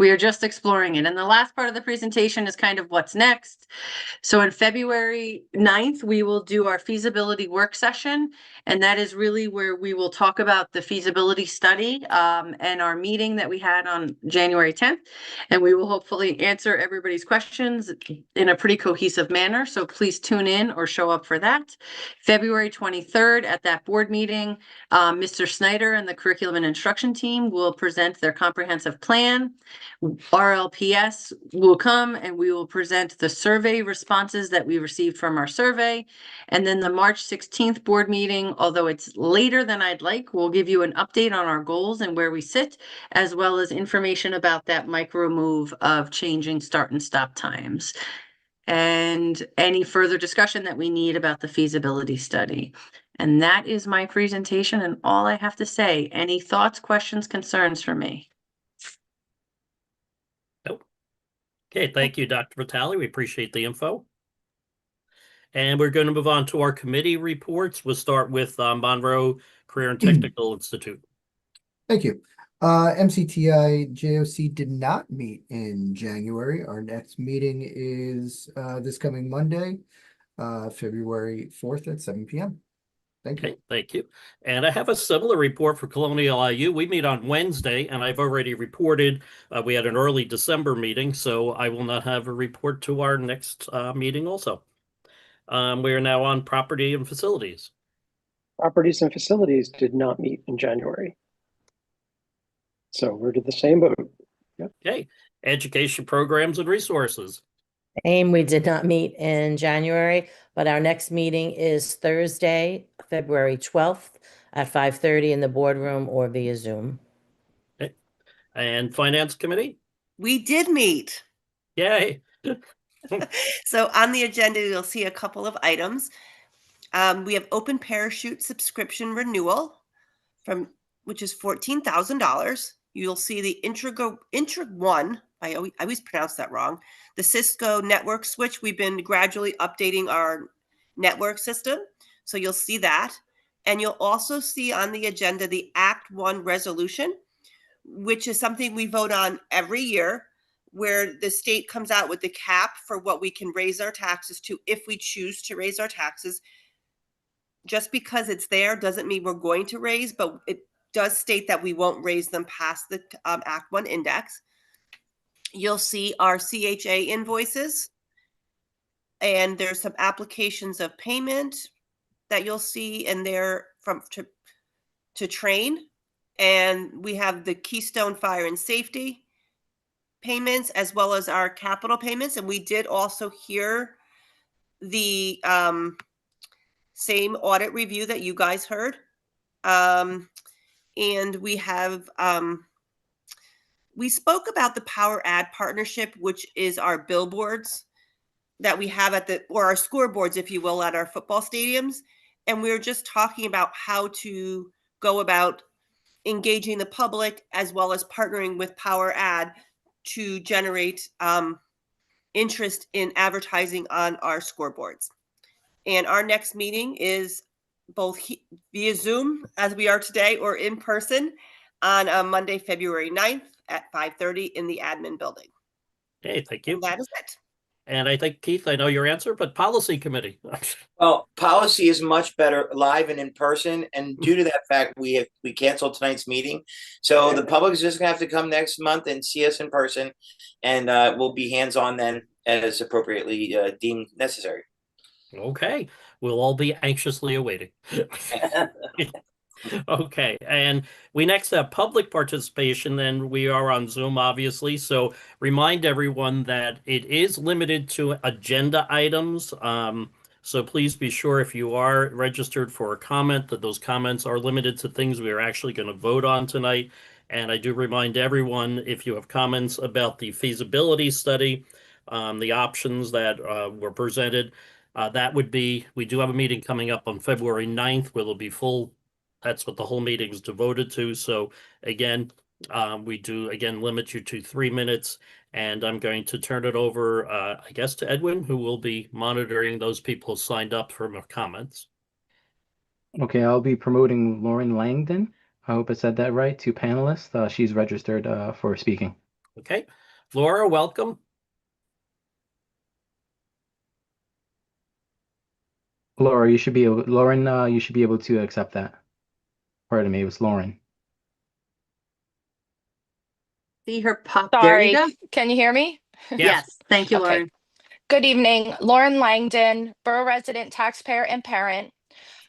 We are just exploring it. And the last part of the presentation is kind of what's next. So on February 9th, we will do our feasibility work session. And that is really where we will talk about the feasibility study and our meeting that we had on January 10th. And we will hopefully answer everybody's questions in a pretty cohesive manner. So please tune in or show up for that. February 23rd at that board meeting, Mr. Snyder and the curriculum and instruction team will present their comprehensive plan. RLPS will come and we will present the survey responses that we received from our survey. And then the March 16th board meeting, although it's later than I'd like, we'll give you an update on our goals and where we sit, as well as information about that micro move of changing start and stop times. And any further discussion that we need about the feasibility study. And that is my presentation and all I have to say. Any thoughts, questions, concerns for me? Nope. Okay, thank you, Dr. Vitale. We appreciate the info. And we're going to move on to our committee reports. We'll start with Monroe Career and Technical Institute. Thank you. MCTI JOC did not meet in January. Our next meeting is this coming Monday, February 4th at 7 p.m. Thank you. Okay, thank you. And I have a similar report for Colonial IU. We meet on Wednesday, and I've already reported we had an early December meeting, so I will not have a report to our next meeting also. We are now on property and facilities. Properties and facilities did not meet in January. So we're to the same boat. Yep. Okay, education programs and resources. AIM, we did not meet in January, but our next meeting is Thursday, February 12th at 5:30 in the boardroom or via Zoom. Okay. And Finance Committee? We did meet. Yay. So on the agenda, you'll see a couple of items. We have open parachute subscription renewal which is $14,000. You'll see the Intrig 1, I always pronounce that wrong, the Cisco network switch. We've been gradually updating our network system. So you'll see that. And you'll also see on the agenda the Act 1 resolution, which is something we vote on every year, where the state comes out with the cap for what we can raise our taxes to if we choose to raise our taxes. Just because it's there doesn't mean we're going to raise, but it does state that we won't raise them past the Act 1 index. You'll see our CHA invoices, and there's some applications of payment that you'll see in there to train. And we have the Keystone Fire and Safety payments as well as our capital payments. And we did also hear the same audit review that you guys heard. And we have, we spoke about the Power Ad partnership, which is our billboards that we have or our scoreboards, if you will, at our football stadiums. And we were just talking about how to go about engaging the public as well as partnering with Power Ad to generate interest in advertising on our scoreboards. And our next meeting is both via Zoom, as we are today, or in person on Monday, February 9th at 5:30 in the admin building. Okay, thank you. And that is it. And I think, Keith, I know your answer, but Policy Committee. Well, policy is much better live and in person, and due to that fact, we canceled tonight's meeting. So the public is just gonna have to come next month and see us in person, and we'll be hands-on then as appropriately deemed necessary. Okay, we'll all be anxiously awaiting. Okay, and we next have public participation, and we are on Zoom, obviously. So remind everyone that it is limited to agenda items. So please be sure if you are registered for a comment that those comments are limited to things we are actually going to vote on tonight. And I do remind everyone, if you have comments about the feasibility study, the options that were presented, that would be, we do have a meeting coming up on February 9th where there'll be full. That's what the whole meeting is devoted to. So again, we do limit you to 3 minutes, and I'm going to turn it over, I guess, to Edwin, who will be monitoring those people who signed up for comments. Okay, I'll be promoting Lauren Langdon. I hope I said that right, to panelists. She's registered for speaking. Okay, Laura, welcome. Laura, you should be able, Lauren, you should be able to accept that. Pardon me, it was Lauren. See her pop. There you Sorry, go. can you hear me? Yes. Thank you, Okay. Lauren. Good evening, Lauren Langdon, borough resident, taxpayer, and parent.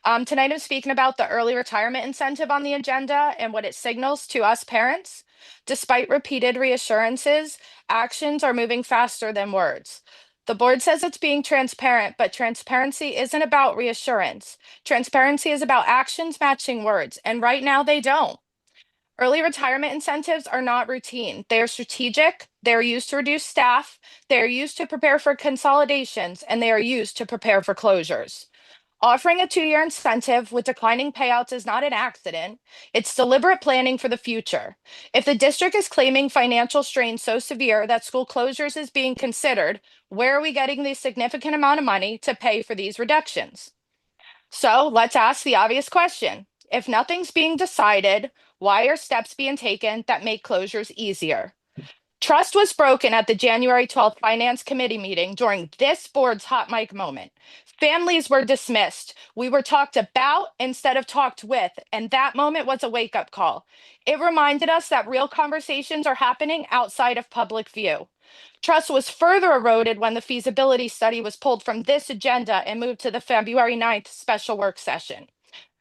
Tonight I'm speaking about the early retirement incentive on the agenda and what it signals to us parents. Despite repeated reassurances, actions are moving faster than words. The board says it's being transparent, but transparency isn't about reassurance. Transparency is about actions matching words, and right now they don't. Early retirement incentives are not routine. They are strategic. They are used to reduce staff. They are used to prepare for consolidations, and they are used to prepare for closures. Offering a 2-year incentive with declining payouts is not an accident. It's deliberate planning for the future. If the district is claiming financial strain so severe that school closures is being considered, where are we getting the significant amount of money to pay for these reductions? So let's ask the obvious question. If nothing's being decided, why are steps being taken that make closures easier? Trust was broken at the January 12th Finance Committee meeting during this board's hot mic moment. Families were dismissed. We were talked about instead of talked with, and that moment was a wake-up call. It reminded us that real conversations are happening outside of public view. Trust was further eroded when the feasibility study was pulled from this agenda and moved to the February 9th special work session.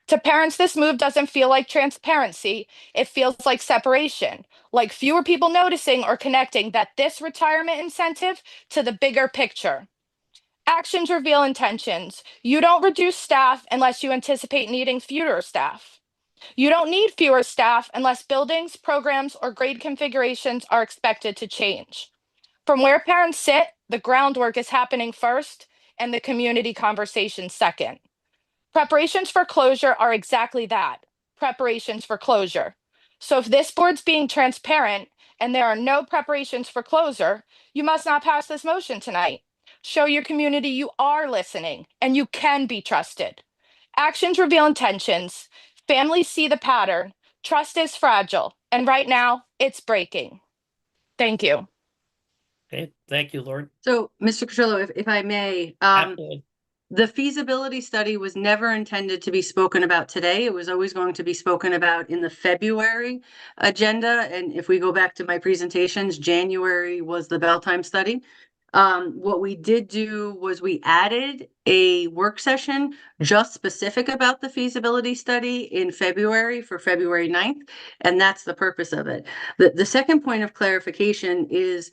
To parents, this move doesn't feel like transparency. It feels like separation, like fewer people noticing or connecting that this retirement incentive to the bigger picture. Actions reveal intentions. You don't reduce staff unless you anticipate needing fewer staff. You don't need fewer staff unless buildings, programs, or grade configurations are expected to change. From where parents sit, the groundwork is happening first and the community conversation second. Preparations for closure are exactly that, preparations for closure. So if this board's being transparent and there are no preparations for closure, you must not pass this motion tonight. Show your community you are listening and you can be trusted. Actions reveal intentions. Families see the pattern. Trust is fragile, and right now it's breaking. Thank you. Okay, thank you, Lauren. So, Mr. Cotrillo, if I may, Absolutely. the feasibility study was never intended to be spoken about today. It was always going to be spoken about in the February agenda. And if we go back to my presentations, January was the bell time study. What we did do was we added a work session just specific about the feasibility study in February for February 9th, and that's the purpose of it. The second point of clarification is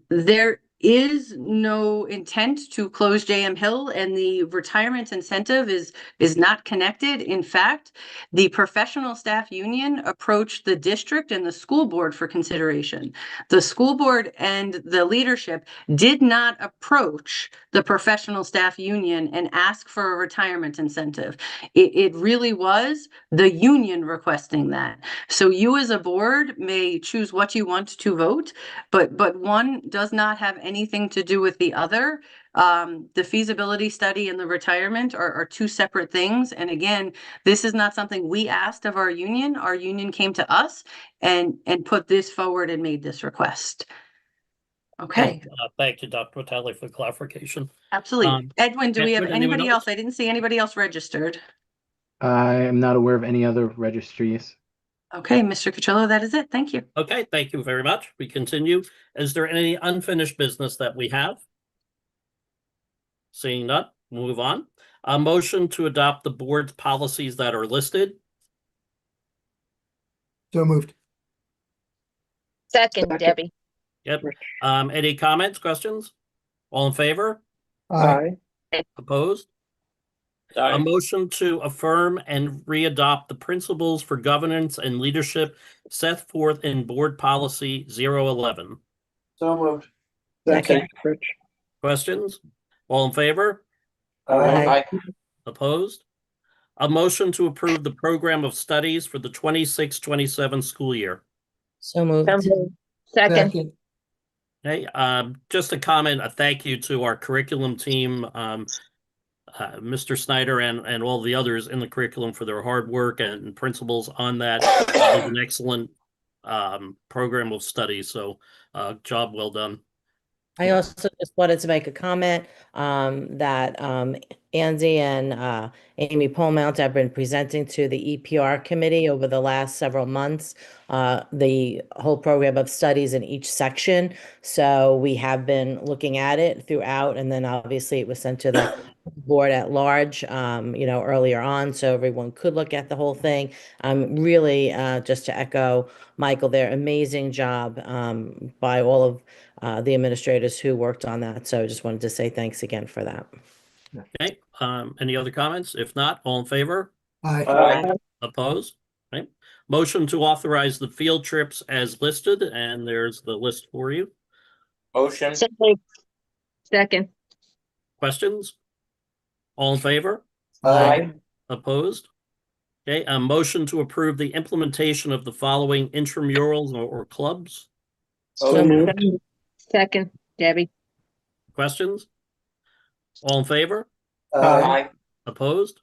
there is no intent to close JM Hill, and the retirement incentive is not connected. In fact, the professional staff union approached the district and the school board for consideration. The school board and the leadership did not approach the professional staff union and ask for a retirement incentive. It really was the union requesting that. So you as a board may choose what you want to vote, but one does not have anything to do with the other. The feasibility study and the retirement are two separate things. And again, this is not something we asked of our union. Our union came to us and put this forward and made this request. Okay. Thank you, Dr. Vitale, for clarification. Absolutely. Edwin, do we have Edwin, anyone anybody else? I didn't see anybody else registered. I am not aware of any other registries. Okay, Mr. Cotrillo, that is it. Thank you. Okay, thank you very much. We continue. Is there any unfinished business that we have? Seeing none, move on. A motion to adopt the board's policies that are listed. So moved. Second, Debbie. Yep. Any comments, questions? All in favor? Aye. Opposed? Aye. A motion to affirm and readopt the principles for governance and leadership set forth in board policy 011. So moved. Second, Rich. Questions? All in favor? Aye. Opposed? A motion to approve the program of studies for the 26-27 school year. So moved. Second. Okay, just a comment, a thank you to our curriculum team, Mr. Snyder and all the others in the curriculum for their hard work and principles on that. It was an excellent program of study. So job well done. I also just wanted to make a comment that Andy and Amy Polmount have been presenting to the EPR committee over the last several months, the whole program of studies in each section. So we have been looking at it throughout, and then obviously it was sent to the board at large, earlier on, so everyone could look at the whole thing. Really, just to echo Michael, their amazing job by all of the administrators who worked on that. So I just wanted to say thanks again for that. Okay, any other comments? If not, all in favor? Aye. Opposed? Okay. Motion to authorize the field trips as listed, and there's the list for you. Motion. So moved. Second. Questions? All in favor? Aye. Opposed? Okay, a motion to approve the implementation of the following intramurals or clubs. So moved. Second, Debbie. Questions? All in favor? Aye. Opposed?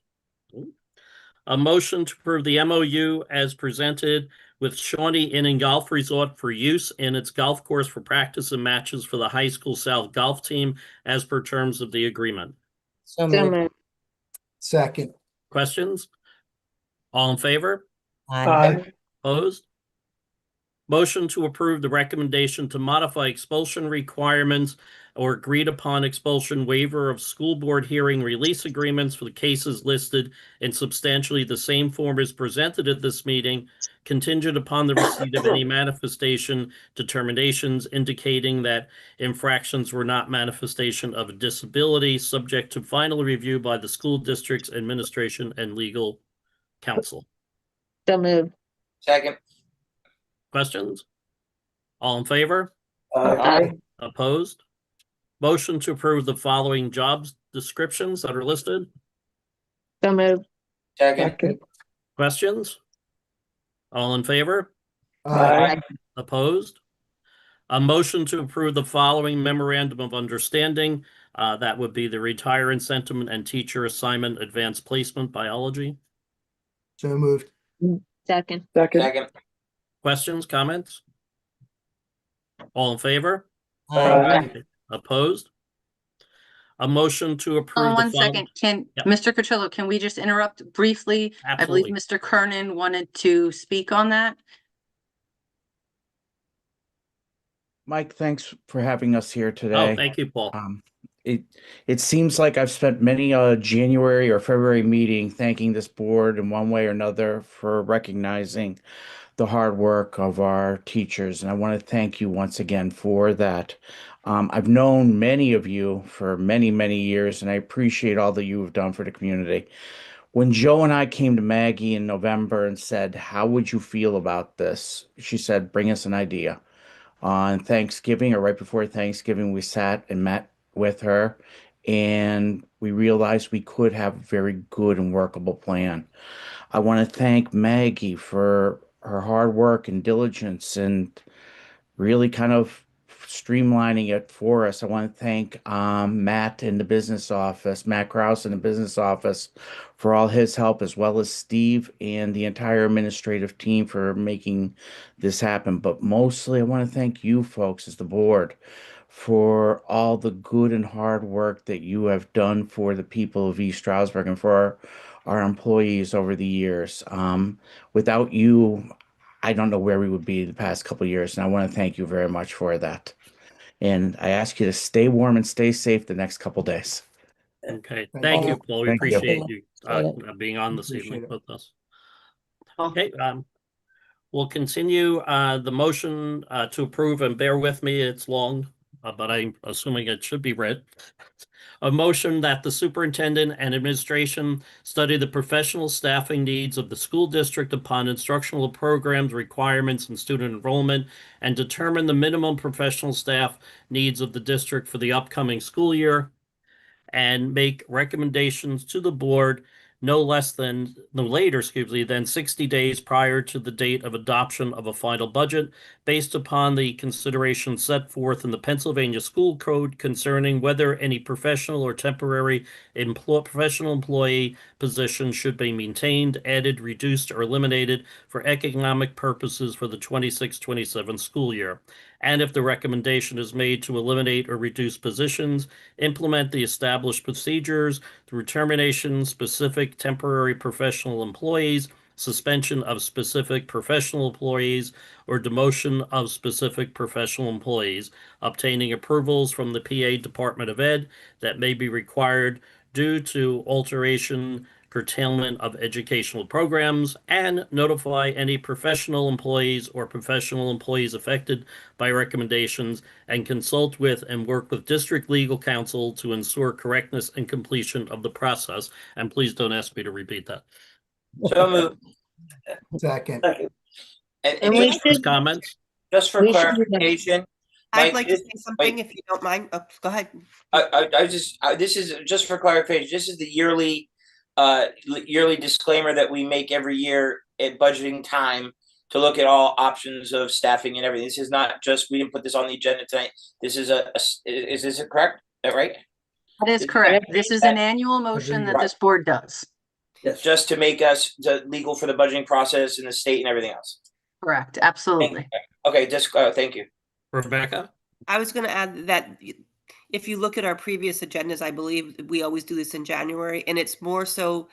A motion to approve the MOU as presented with Shawnee Inn and Golf Resort for use in its golf course for practice and matches for the high school South golf team as per terms of the agreement. So So moved. moved. Second. Questions? All in favor? Aye. Opposed? Motion to approve the recommendation to modify expulsion requirements or agreed upon expulsion waiver of school board hearing release agreements for the cases listed in substantially the same form as presented at this meeting, contingent upon the receipt of any manifestation determinations indicating that infractions were not manifestation of a disability, subject to final review by the school district's administration and legal counsel. So moved. Second. Questions? All in favor? Aye. Opposed? Motion to approve the following jobs descriptions that are listed. So moved. Second. Questions? All in favor? Aye. Opposed? A motion to approve the following memorandum of understanding. That would be the retire incentive and teacher assignment advanced placement biology. So moved. Second. Second. Questions, comments? All in favor? Aye. Opposed? A motion to approve the One following. second, can, Yep. Mr. Cotillo, can we just interrupt briefly? I believe Absolutely. Mr. Kernan wanted to speak on that. Mike, thanks for having us here Oh, today. thank you, Paul. It seems like I've spent many a January or February meeting thanking this board in one way or another for recognizing the hard work of our teachers, and I want to thank you once again for that. I've known many of you for many, many years, and I appreciate all that you have done for the community. When Joe and I came to Maggie in November and said, "How would you feel about this?" She said, "Bring us an idea." On Thanksgiving or right before Thanksgiving, we sat and met with her, and we realized we could have a very good and workable plan. I want to thank Maggie for her hard work and diligence and really kind of streamlining it for us. I want to thank Matt in the business office, Matt Krause in the business office, for all his help, as well as Steve and the entire administrative team for making this happen. But mostly, I want to thank you folks as the board for all the good and hard work that you have done for the people of East Stroudsburg and for our employees over the years. Without you, I don't know where we would be the past couple of years, and I want to thank you very much for that. And I ask you to stay warm and stay safe the next couple of days. Okay, Thank thank you. you, Paul. We Thank you. appreciate you being on this Appreciate evening it. with us. Okay, we'll continue the motion to approve, and bear with me, it's long, but I'm assuming it should be read. A motion that the superintendent and administration study the professional staffing needs of the school district upon instructional programs, requirements, and student enrollment, and determine the minimum professional staff needs of the district for the upcoming school year, and make recommendations to the board no later, than 60 days prior to the date of adoption of a final budget, based upon the considerations set forth in the Pennsylvania School Code concerning whether any professional or temporary professional employee position should be maintained, added, reduced, or eliminated for economic purposes for the 26-27 school year. And if the recommendation is made to eliminate or reduce positions, implement the established procedures through termination specific temporary professional employees, suspension of specific professional employees, or demotion of specific professional employees, obtaining approvals from the PA Department of Ed that may be required due to alteration, curtailment of educational programs, and notify any professional employees or professional employees affected by recommendations, and consult with and work with district legal counsel to ensure correctness and completion of the process. And please don't ask me to repeat that. So moved. Second. And we should, Comments? Just for we should, clarification, I'd Mike, like to say something if you don't mind. Oh, go ahead. this is just for clarification. This is the yearly disclaimer that we make every year at budgeting time to look at all options of staffing and everything. This is not just, we didn't put this on the agenda tonight. This is is this correct? Is that right? That is correct. This is an annual motion that this board does. Yes. Just to make us legal for the budgeting process in the state and everything else. Correct. Absolutely. Okay, just thank you. Rebecca? I was going to add that if you look at our previous agendas, I believe we always do this in January, and it's more so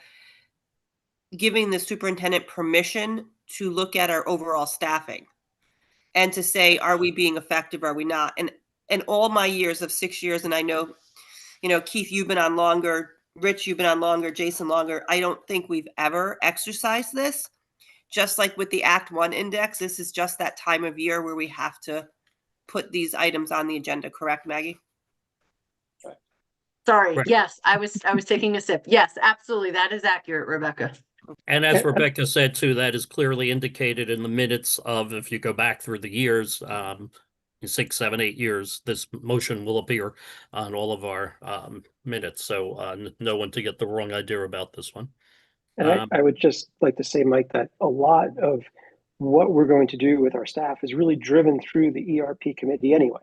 giving the superintendent permission to look at our overall staffing and to say, are we being effective? Are we not? And all my years of 6 years, and I know, Keith, you've been on longer, Rich, you've been on longer, Jason longer. I don't think we've ever exercised this. Just like with the Act 1 index, this is just that time of year where we have to put these items on the agenda, correct, Maggie? Sorry. Right. Yes, I was taking a sip. Yes, absolutely. That is accurate, Rebecca. And as Rebecca said too, that is clearly indicated in the minutes of, if you go back through the years, 6, 7, 8 years, this motion will appear on all of our minutes. So no one to get the wrong idea about this one. And I would just like to say, Mike, that a lot of what we're going to do with our staff is really driven through the ERP committee anyway.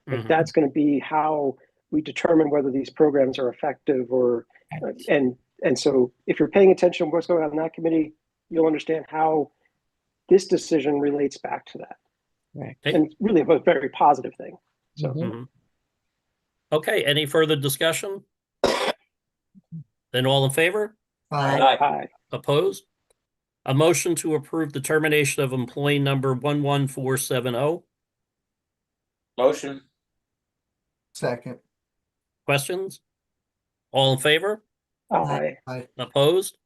Like that's going to be how we determine whether these programs are effective or, and so if you're paying attention to what's going on in that committee, you'll understand how this decision relates back to that. Right. And really a very positive thing. So. Okay, any further discussion? Then all in favor? Aye. Opposed? A motion to approve the termination of employee number 11470. Motion. Second. Questions? All in favor? Aye. Opposed?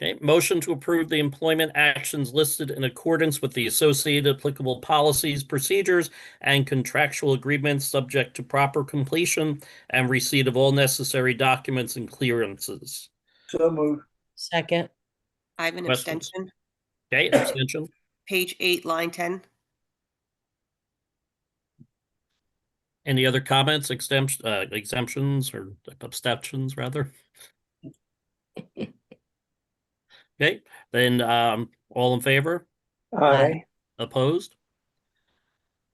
Okay, motion to approve the employment actions listed in accordance with the associated applicable policies, procedures, and contractual agreements subject to proper completion and receipt of all necessary documents and clearances. So moved. Second. I have an Questions? abstention. Okay, abstention. Page 8, line 10. Any other comments, exemptions, or abstentions, rather? Okay, then all in favor? Aye. Opposed?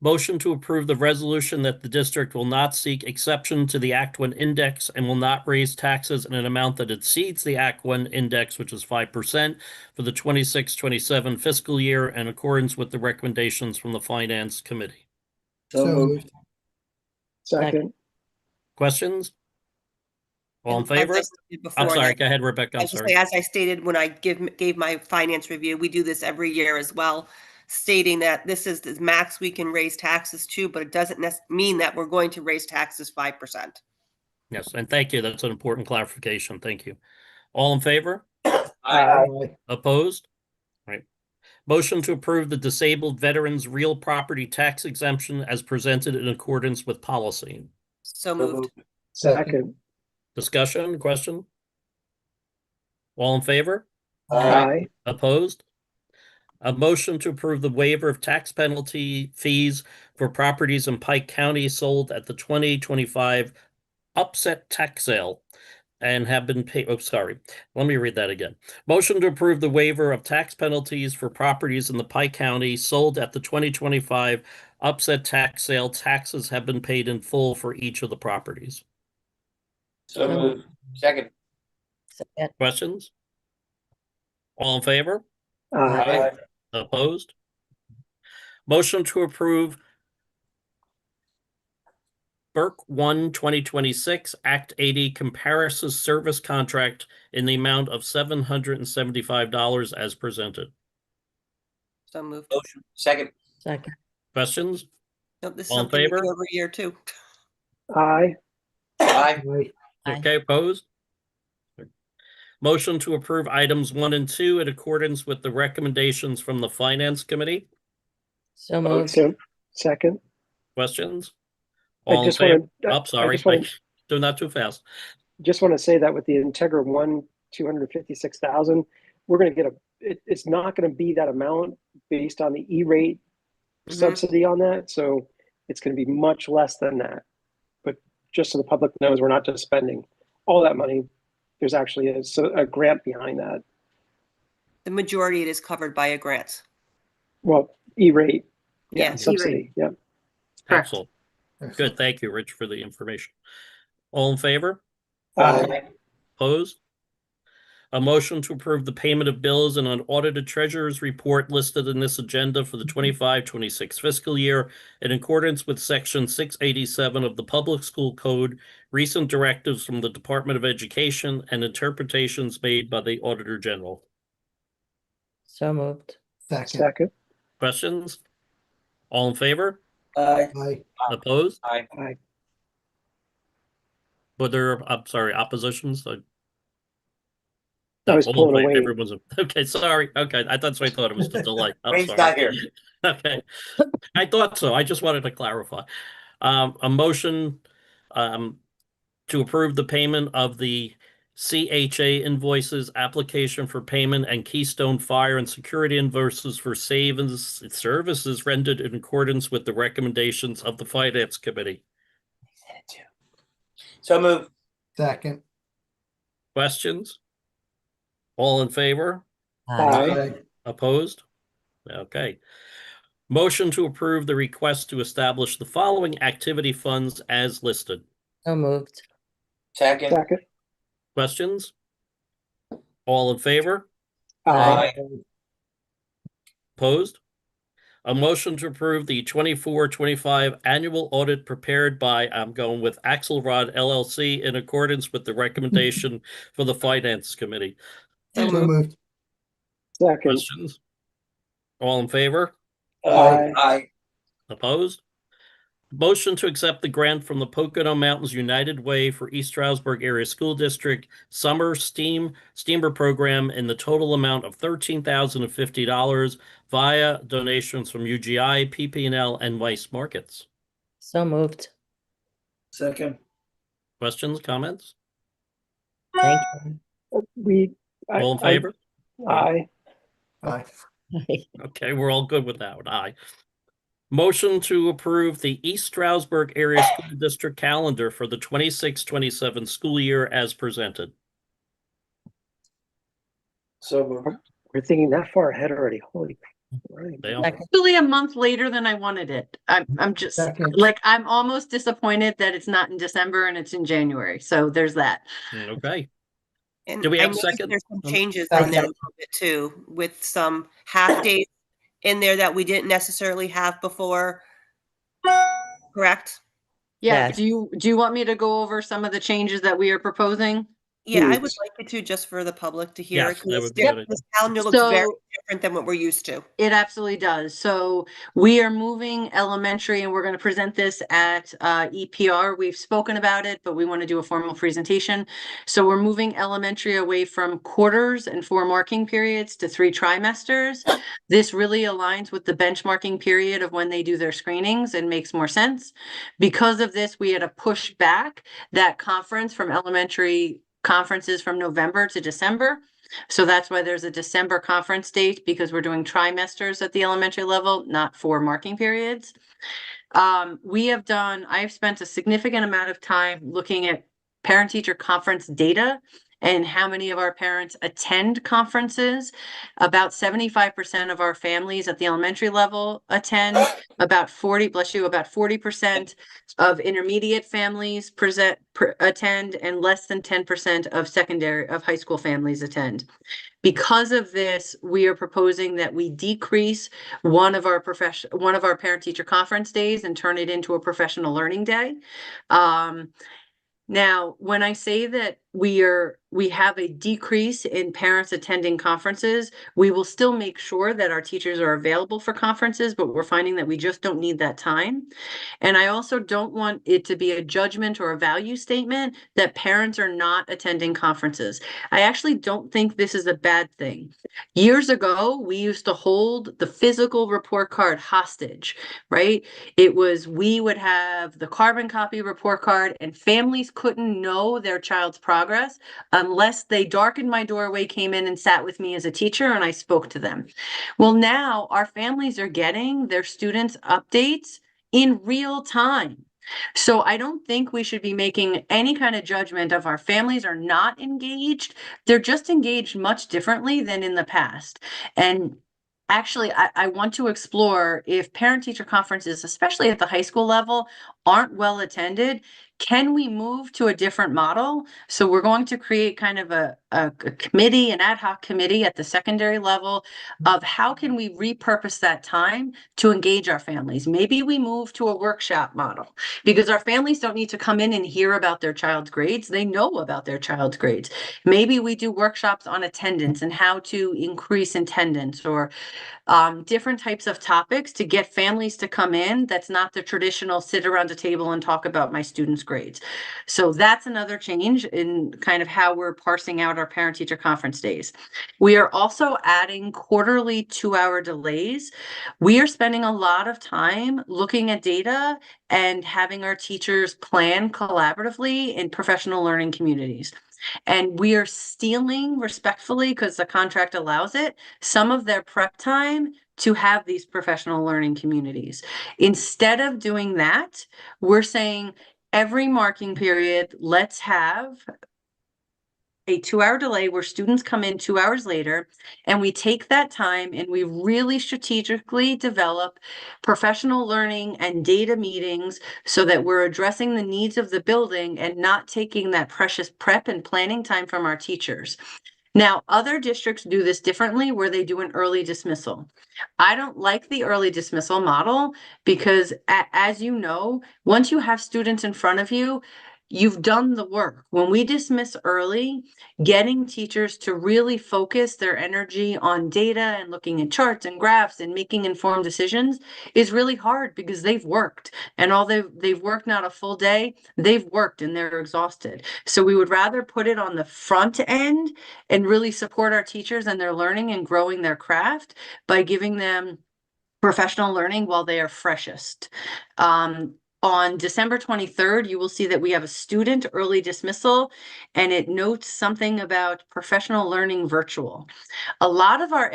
Motion to approve the resolution that the district will not seek exception to the Act 1 index and will not raise taxes in an amount that exceeds the Act 1 index, which is 5%, for the 26-27 fiscal year in accordance with the recommendations from the Finance Committee. So moved. Second. Questions? All in And as I favor? stated before, I'm sorry, that- go ahead, Rebecca. I'm sorry. As I stated when I gave my finance review, we do this every year as well, stating that this is the max we can raise taxes to, but it doesn't mean that we're going to raise taxes 5%. Yes, and thank you. That's an important clarification. Thank you. All in favor? Aye. Opposed? Right. Motion to approve the disabled veterans real property tax exemption as presented in accordance with policy. So moved. Second. Discussion, question? All in favor? Aye. Opposed? A motion to approve the waiver of tax penalty fees for properties in Pike County sold at the 2025 upset tax sale and have been paid. Oh, sorry. Let me read that again. Motion to approve the waiver of tax penalties for properties in the Pike County sold at the 2025 upset tax sale. Taxes have been paid in full for each of the properties. So moved. Second. Second. Questions? All in favor? Aye. Opposed? Motion to approve Burke 1 2026 Act 80 Comparison Service Contract in the amount of $775 as presented. So moved. Motion. Second. Second. Questions? Nope, this is All in something we favor? do every year too. Aye. Aye. Okay, opposed? Motion to approve items 1 and 2 in accordance with the recommendations from the Finance Committee. So moved. So, second. Questions? I All in just favor? want to, Oh, sorry. just want to, Doing that too fast. just want to say that with the Integra 1, 256,000, we're going to get it's not going to be that amount based on the E-rate subsidy on that. So it's going to be much less than that. But just so the public knows, we're not just spending all that money. There's actually a grant behind that. The majority it is covered by a grant. Well, E-rate, Yeah, subsidy, yeah. Correct. Excellent. Good. Thank you, Rich, for the information. All in favor? Aye. Opposed? A motion to approve the payment of bills and an audited treasurer's report listed in this agenda for the 25-26 fiscal year in accordance with Section 687 of the Public School Code, recent directives from the Department of Education, and interpretations made by the Auditor General. So moved. Second. Questions? All in favor? Aye. Opposed? Aye. Aye. Were there, I'm sorry, oppositions? I was All in pulling favor. away. Everyone's okay. Sorry. Okay, that's what I thought it was the delay. I'm Wayne's sorry. not here. Okay, I thought so. I just wanted to clarify. A motion to approve the payment of the CHA invoices, application for payment, and Keystone Fire and Security invoices for savings services rendered in accordance with the recommendations of the Finance Committee. So moved. Second. Questions? All in favor? Aye. Opposed? Okay. Motion to approve the request to establish the following activity funds as listed. So moved. Second. Second. Questions? All in favor? Aye. Opposed? A motion to approve the 24-25 annual audit prepared by, I'm going with Axelrod LLC in accordance with the recommendation for the Finance Committee. So So moved. moved. Second. Questions? All in favor? Aye. Aye. Opposed? Motion to accept the grant from the Pocono Mountains United Way for East Stroudsburg Area School District Summer Steamer Program in the total amount of $13,050 via donations from UGI, PP&L, and Weiss Markets. So moved. Second. Questions, comments? Thank you. All in favor? Aye. Aye. Okay, we're all good with that one. Aye. Motion to approve the East Stroudsburg Area School District calendar for the 26-27 school year as presented. So moved. We're thinking that far ahead already. Holy. Right. Dale? Actually, a month later than I wanted it. I'm just Second. like, I'm almost disappointed that it's not in December and it's in January. So there's that. Okay. And Do we I have a noticed second? There's some Um, changes on there a second. little bit too, with some half days in there that we didn't necessarily have before. Correct? Yeah. Yes. Do you want me to go over some of the changes that we are proposing? Yeah, I would Please. like it to, just for the public to hear Yes, it. that 'Cause would be good. this calendar looks very So- different than what we're used to. It absolutely does. So we are moving elementary and we're going to present this at EPR. We've spoken about it, but we want to do a formal presentation. So we're moving elementary away from quarters and 4 marking periods to 3 trimesters. This really aligns with the benchmarking period of when they do their screenings and makes more sense. Because of this, we had to push back that conference from elementary conferences from November to December. So that's why there's a December conference date, because we're doing trimesters at the elementary level, not 4 marking periods. I've spent a significant amount of time looking at parent-teacher conference data and how many of our parents attend conferences. About 75% of our families at the elementary level attend, about 40% of intermediate families attend, and less than 10% of high school families attend. Because of this, we are proposing that we decrease one of our parent-teacher conference days and turn it into a professional learning day. Now, when I say that we have a decrease in parents attending conferences, we will still make sure that our teachers are available for conferences, but we're finding that we just don't need that time. And I also don't want it to be a judgment or a value statement that parents are not attending conferences. I actually don't think this is a bad thing. Years ago, we used to hold the physical report card hostage, right? We would have the carbon copy report card, and families couldn't know their child's progress unless they darkened my doorway, came in and sat with me as a teacher, and I spoke to them. Well, now our families are getting their students' updates in real time. So I don't think we should be making any kind of judgment of our families are not engaged. They're just engaged much differently than in the past. And actually, I want to explore if parent-teacher conferences, especially at the high school level, aren't well attended. Can we move to a different model? So we're going to create kind of a committee, an ad hoc committee at the secondary level of how can we repurpose that time to engage our families. Maybe we move to a workshop model because our families don't need to come in and hear about their child's grades. They know about their child's grades. Maybe we do workshops on attendance and how to increase attendance, or different types of topics to get families to come in. That's not the traditional sit around a table and talk about my students' grades. So that's another change in kind of how we're parsing out our parent-teacher conference days. We are also adding quarterly 2-hour delays. We are spending a lot of time looking at data and having our teachers plan collaboratively in professional learning communities. And we are stealing, respectfully, because the contract allows it, some of their prep time to have these professional learning communities. Instead of doing that, we're saying every marking period, let's have a 2-hour delay where students come in 2 hours later, and we take that time and we really strategically develop professional learning and data meetings so that we're addressing the needs of the building and not taking that precious prep and planning time from our teachers. Now, other districts do this differently where they do an early dismissal. I don't like the early dismissal model because, as you know, once you have students in front of you, you've done the work. When we dismiss early, getting teachers to really focus their energy on data and looking at charts and graphs and making informed decisions is really hard because they've worked. And they've worked not a full day, they've worked and they're exhausted. So we would rather put it on the front end and really support our teachers and their learning and growing their craft by giving them professional learning while they are freshest. On December 23rd, you will see that we have a student early dismissal, and it notes something about professional learning virtual. A lot of our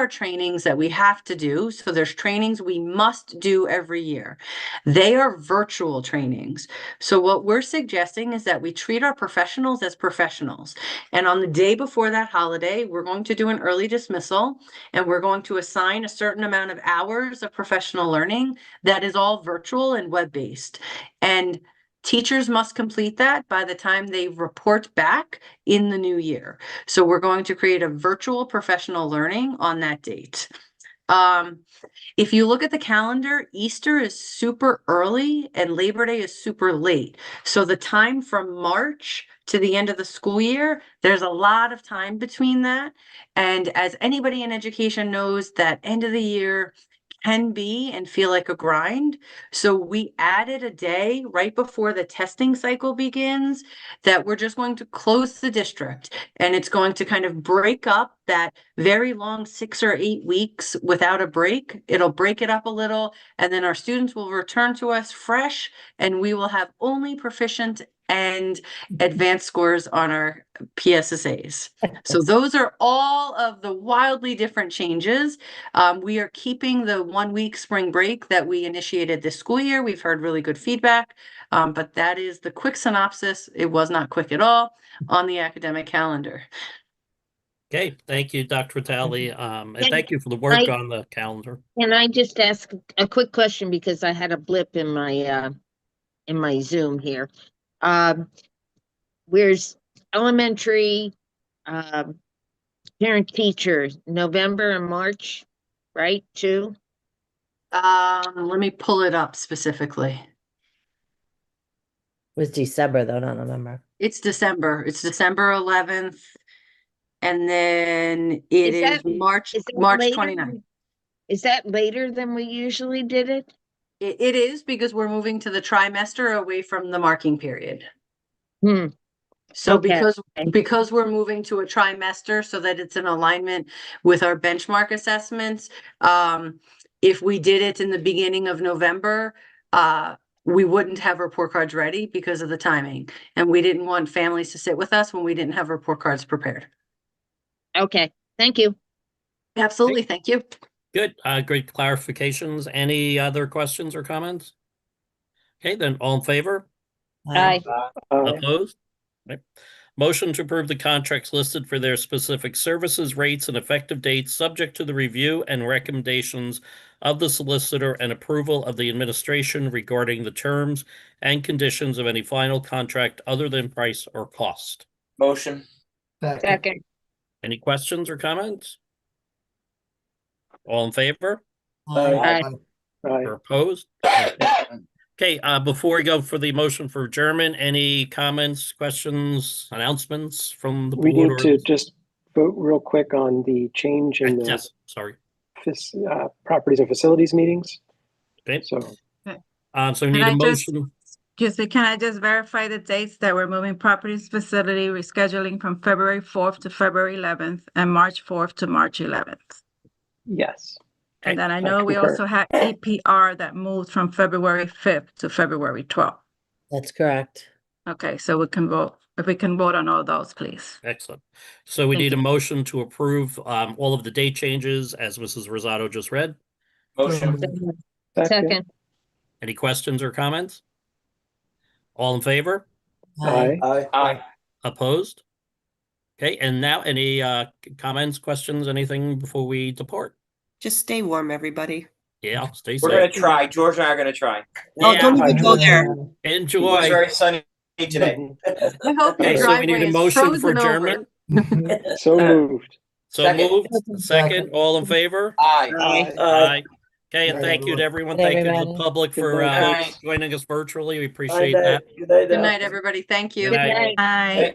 trainings that we have to do, so there's trainings we must do every year. They are virtual trainings. So what we're suggesting is that we treat our professionals as professionals. And on the day before that holiday, we're going to do an early dismissal, and we're going to assign a certain amount of hours of professional learning that is all virtual and web-based. And teachers must complete that by the time they report back in the new year. So we're going to create a virtual professional learning on that date. If you look at the calendar, Easter is super early and Labor Day is super late. So the time from March to the end of the school year, there's a lot of time between that. And as anybody in education knows, that end of the year can be and feel like a grind. So we added a day right before the testing cycle begins that we're just going to close the district, and it's going to kind of break up that very long 6 or 8 weeks without a break. It'll break it up a little, and then our students will return to us fresh, and we will have only proficient and advanced scores on our PSSAs. So those are all of the wildly different changes. We are keeping the 1 week spring break that we initiated this school year. We've heard really good feedback, but that is the quick synopsis. It was not quick at all on the academic calendar. Okay, thank you, Dr. Vitale, and Can thank you for the work I- on the calendar. Can I just ask a quick question because I had a blip in my Zoom here. Where's elementary parent teacher November and March, right? Too. Let me pull it up specifically. It was December though, not November. It's December. It's December 11th. And then it is March later? 29th. Is that later than we usually did it? It is because we're moving to the trimester away from the marking period. So Okay. because we're moving to a trimester so that it's in alignment with our benchmark assessments, if we did it in the beginning of November, we wouldn't have report cards ready because of the timing. And we didn't want families to sit with us when we didn't have report cards prepared. Okay, thank you. Absolutely, thank you. Good, great clarifications. Any other questions or comments? Okay, then all in favor? Aye. Opposed? Okay. Motion to approve the contracts listed for their specific services, rates, and effective dates, subject to the review and recommendations of the solicitor and approval of the administration regarding the terms and conditions of any final contract other than price or cost. Motion. Second. Any questions or comments? All in favor? Aye. Or opposed? Okay, before we go for the motion for adjournment, any comments, questions, announcements from the We board? need to just vote real quick on the change in the Yes, sorry. properties and facilities meetings. Okay. So, So we need a motion. Excuse me, can I just verify the dates that we're moving properties facility rescheduling from February 4th to February 11th and March 4th to March 11th? yes. And then I know we also had APR that moved from February 5th to February 12th. That's correct. Okay, so we can vote, if we can vote on all those, please. Excellent. So we Thank need a you. motion to approve all of the date changes as Mrs. Rosado just read. Motion. Second. Any questions or comments? All in favor? Aye. Aye. Opposed? Okay, and now any comments, questions, anything before we depart? Just stay warm, everybody. Yeah, stay We're safe. gonna try. George and I are gonna try. Oh, don't Yeah, even go there. It was enjoy. very sunny today. I hope Okay, your so we need driveway a is motion for frozen over. adjournment. So moved. So Second. moved. Second, all in favor? Aye. Aye. Okay, and Good night, thank you to everyone. Good night, Thank you to the everybody. public Good for night, folks. joining us virtually. We Good appreciate night. that. Good night. Good night, everybody. Thank you. Good night. Aye. Aye.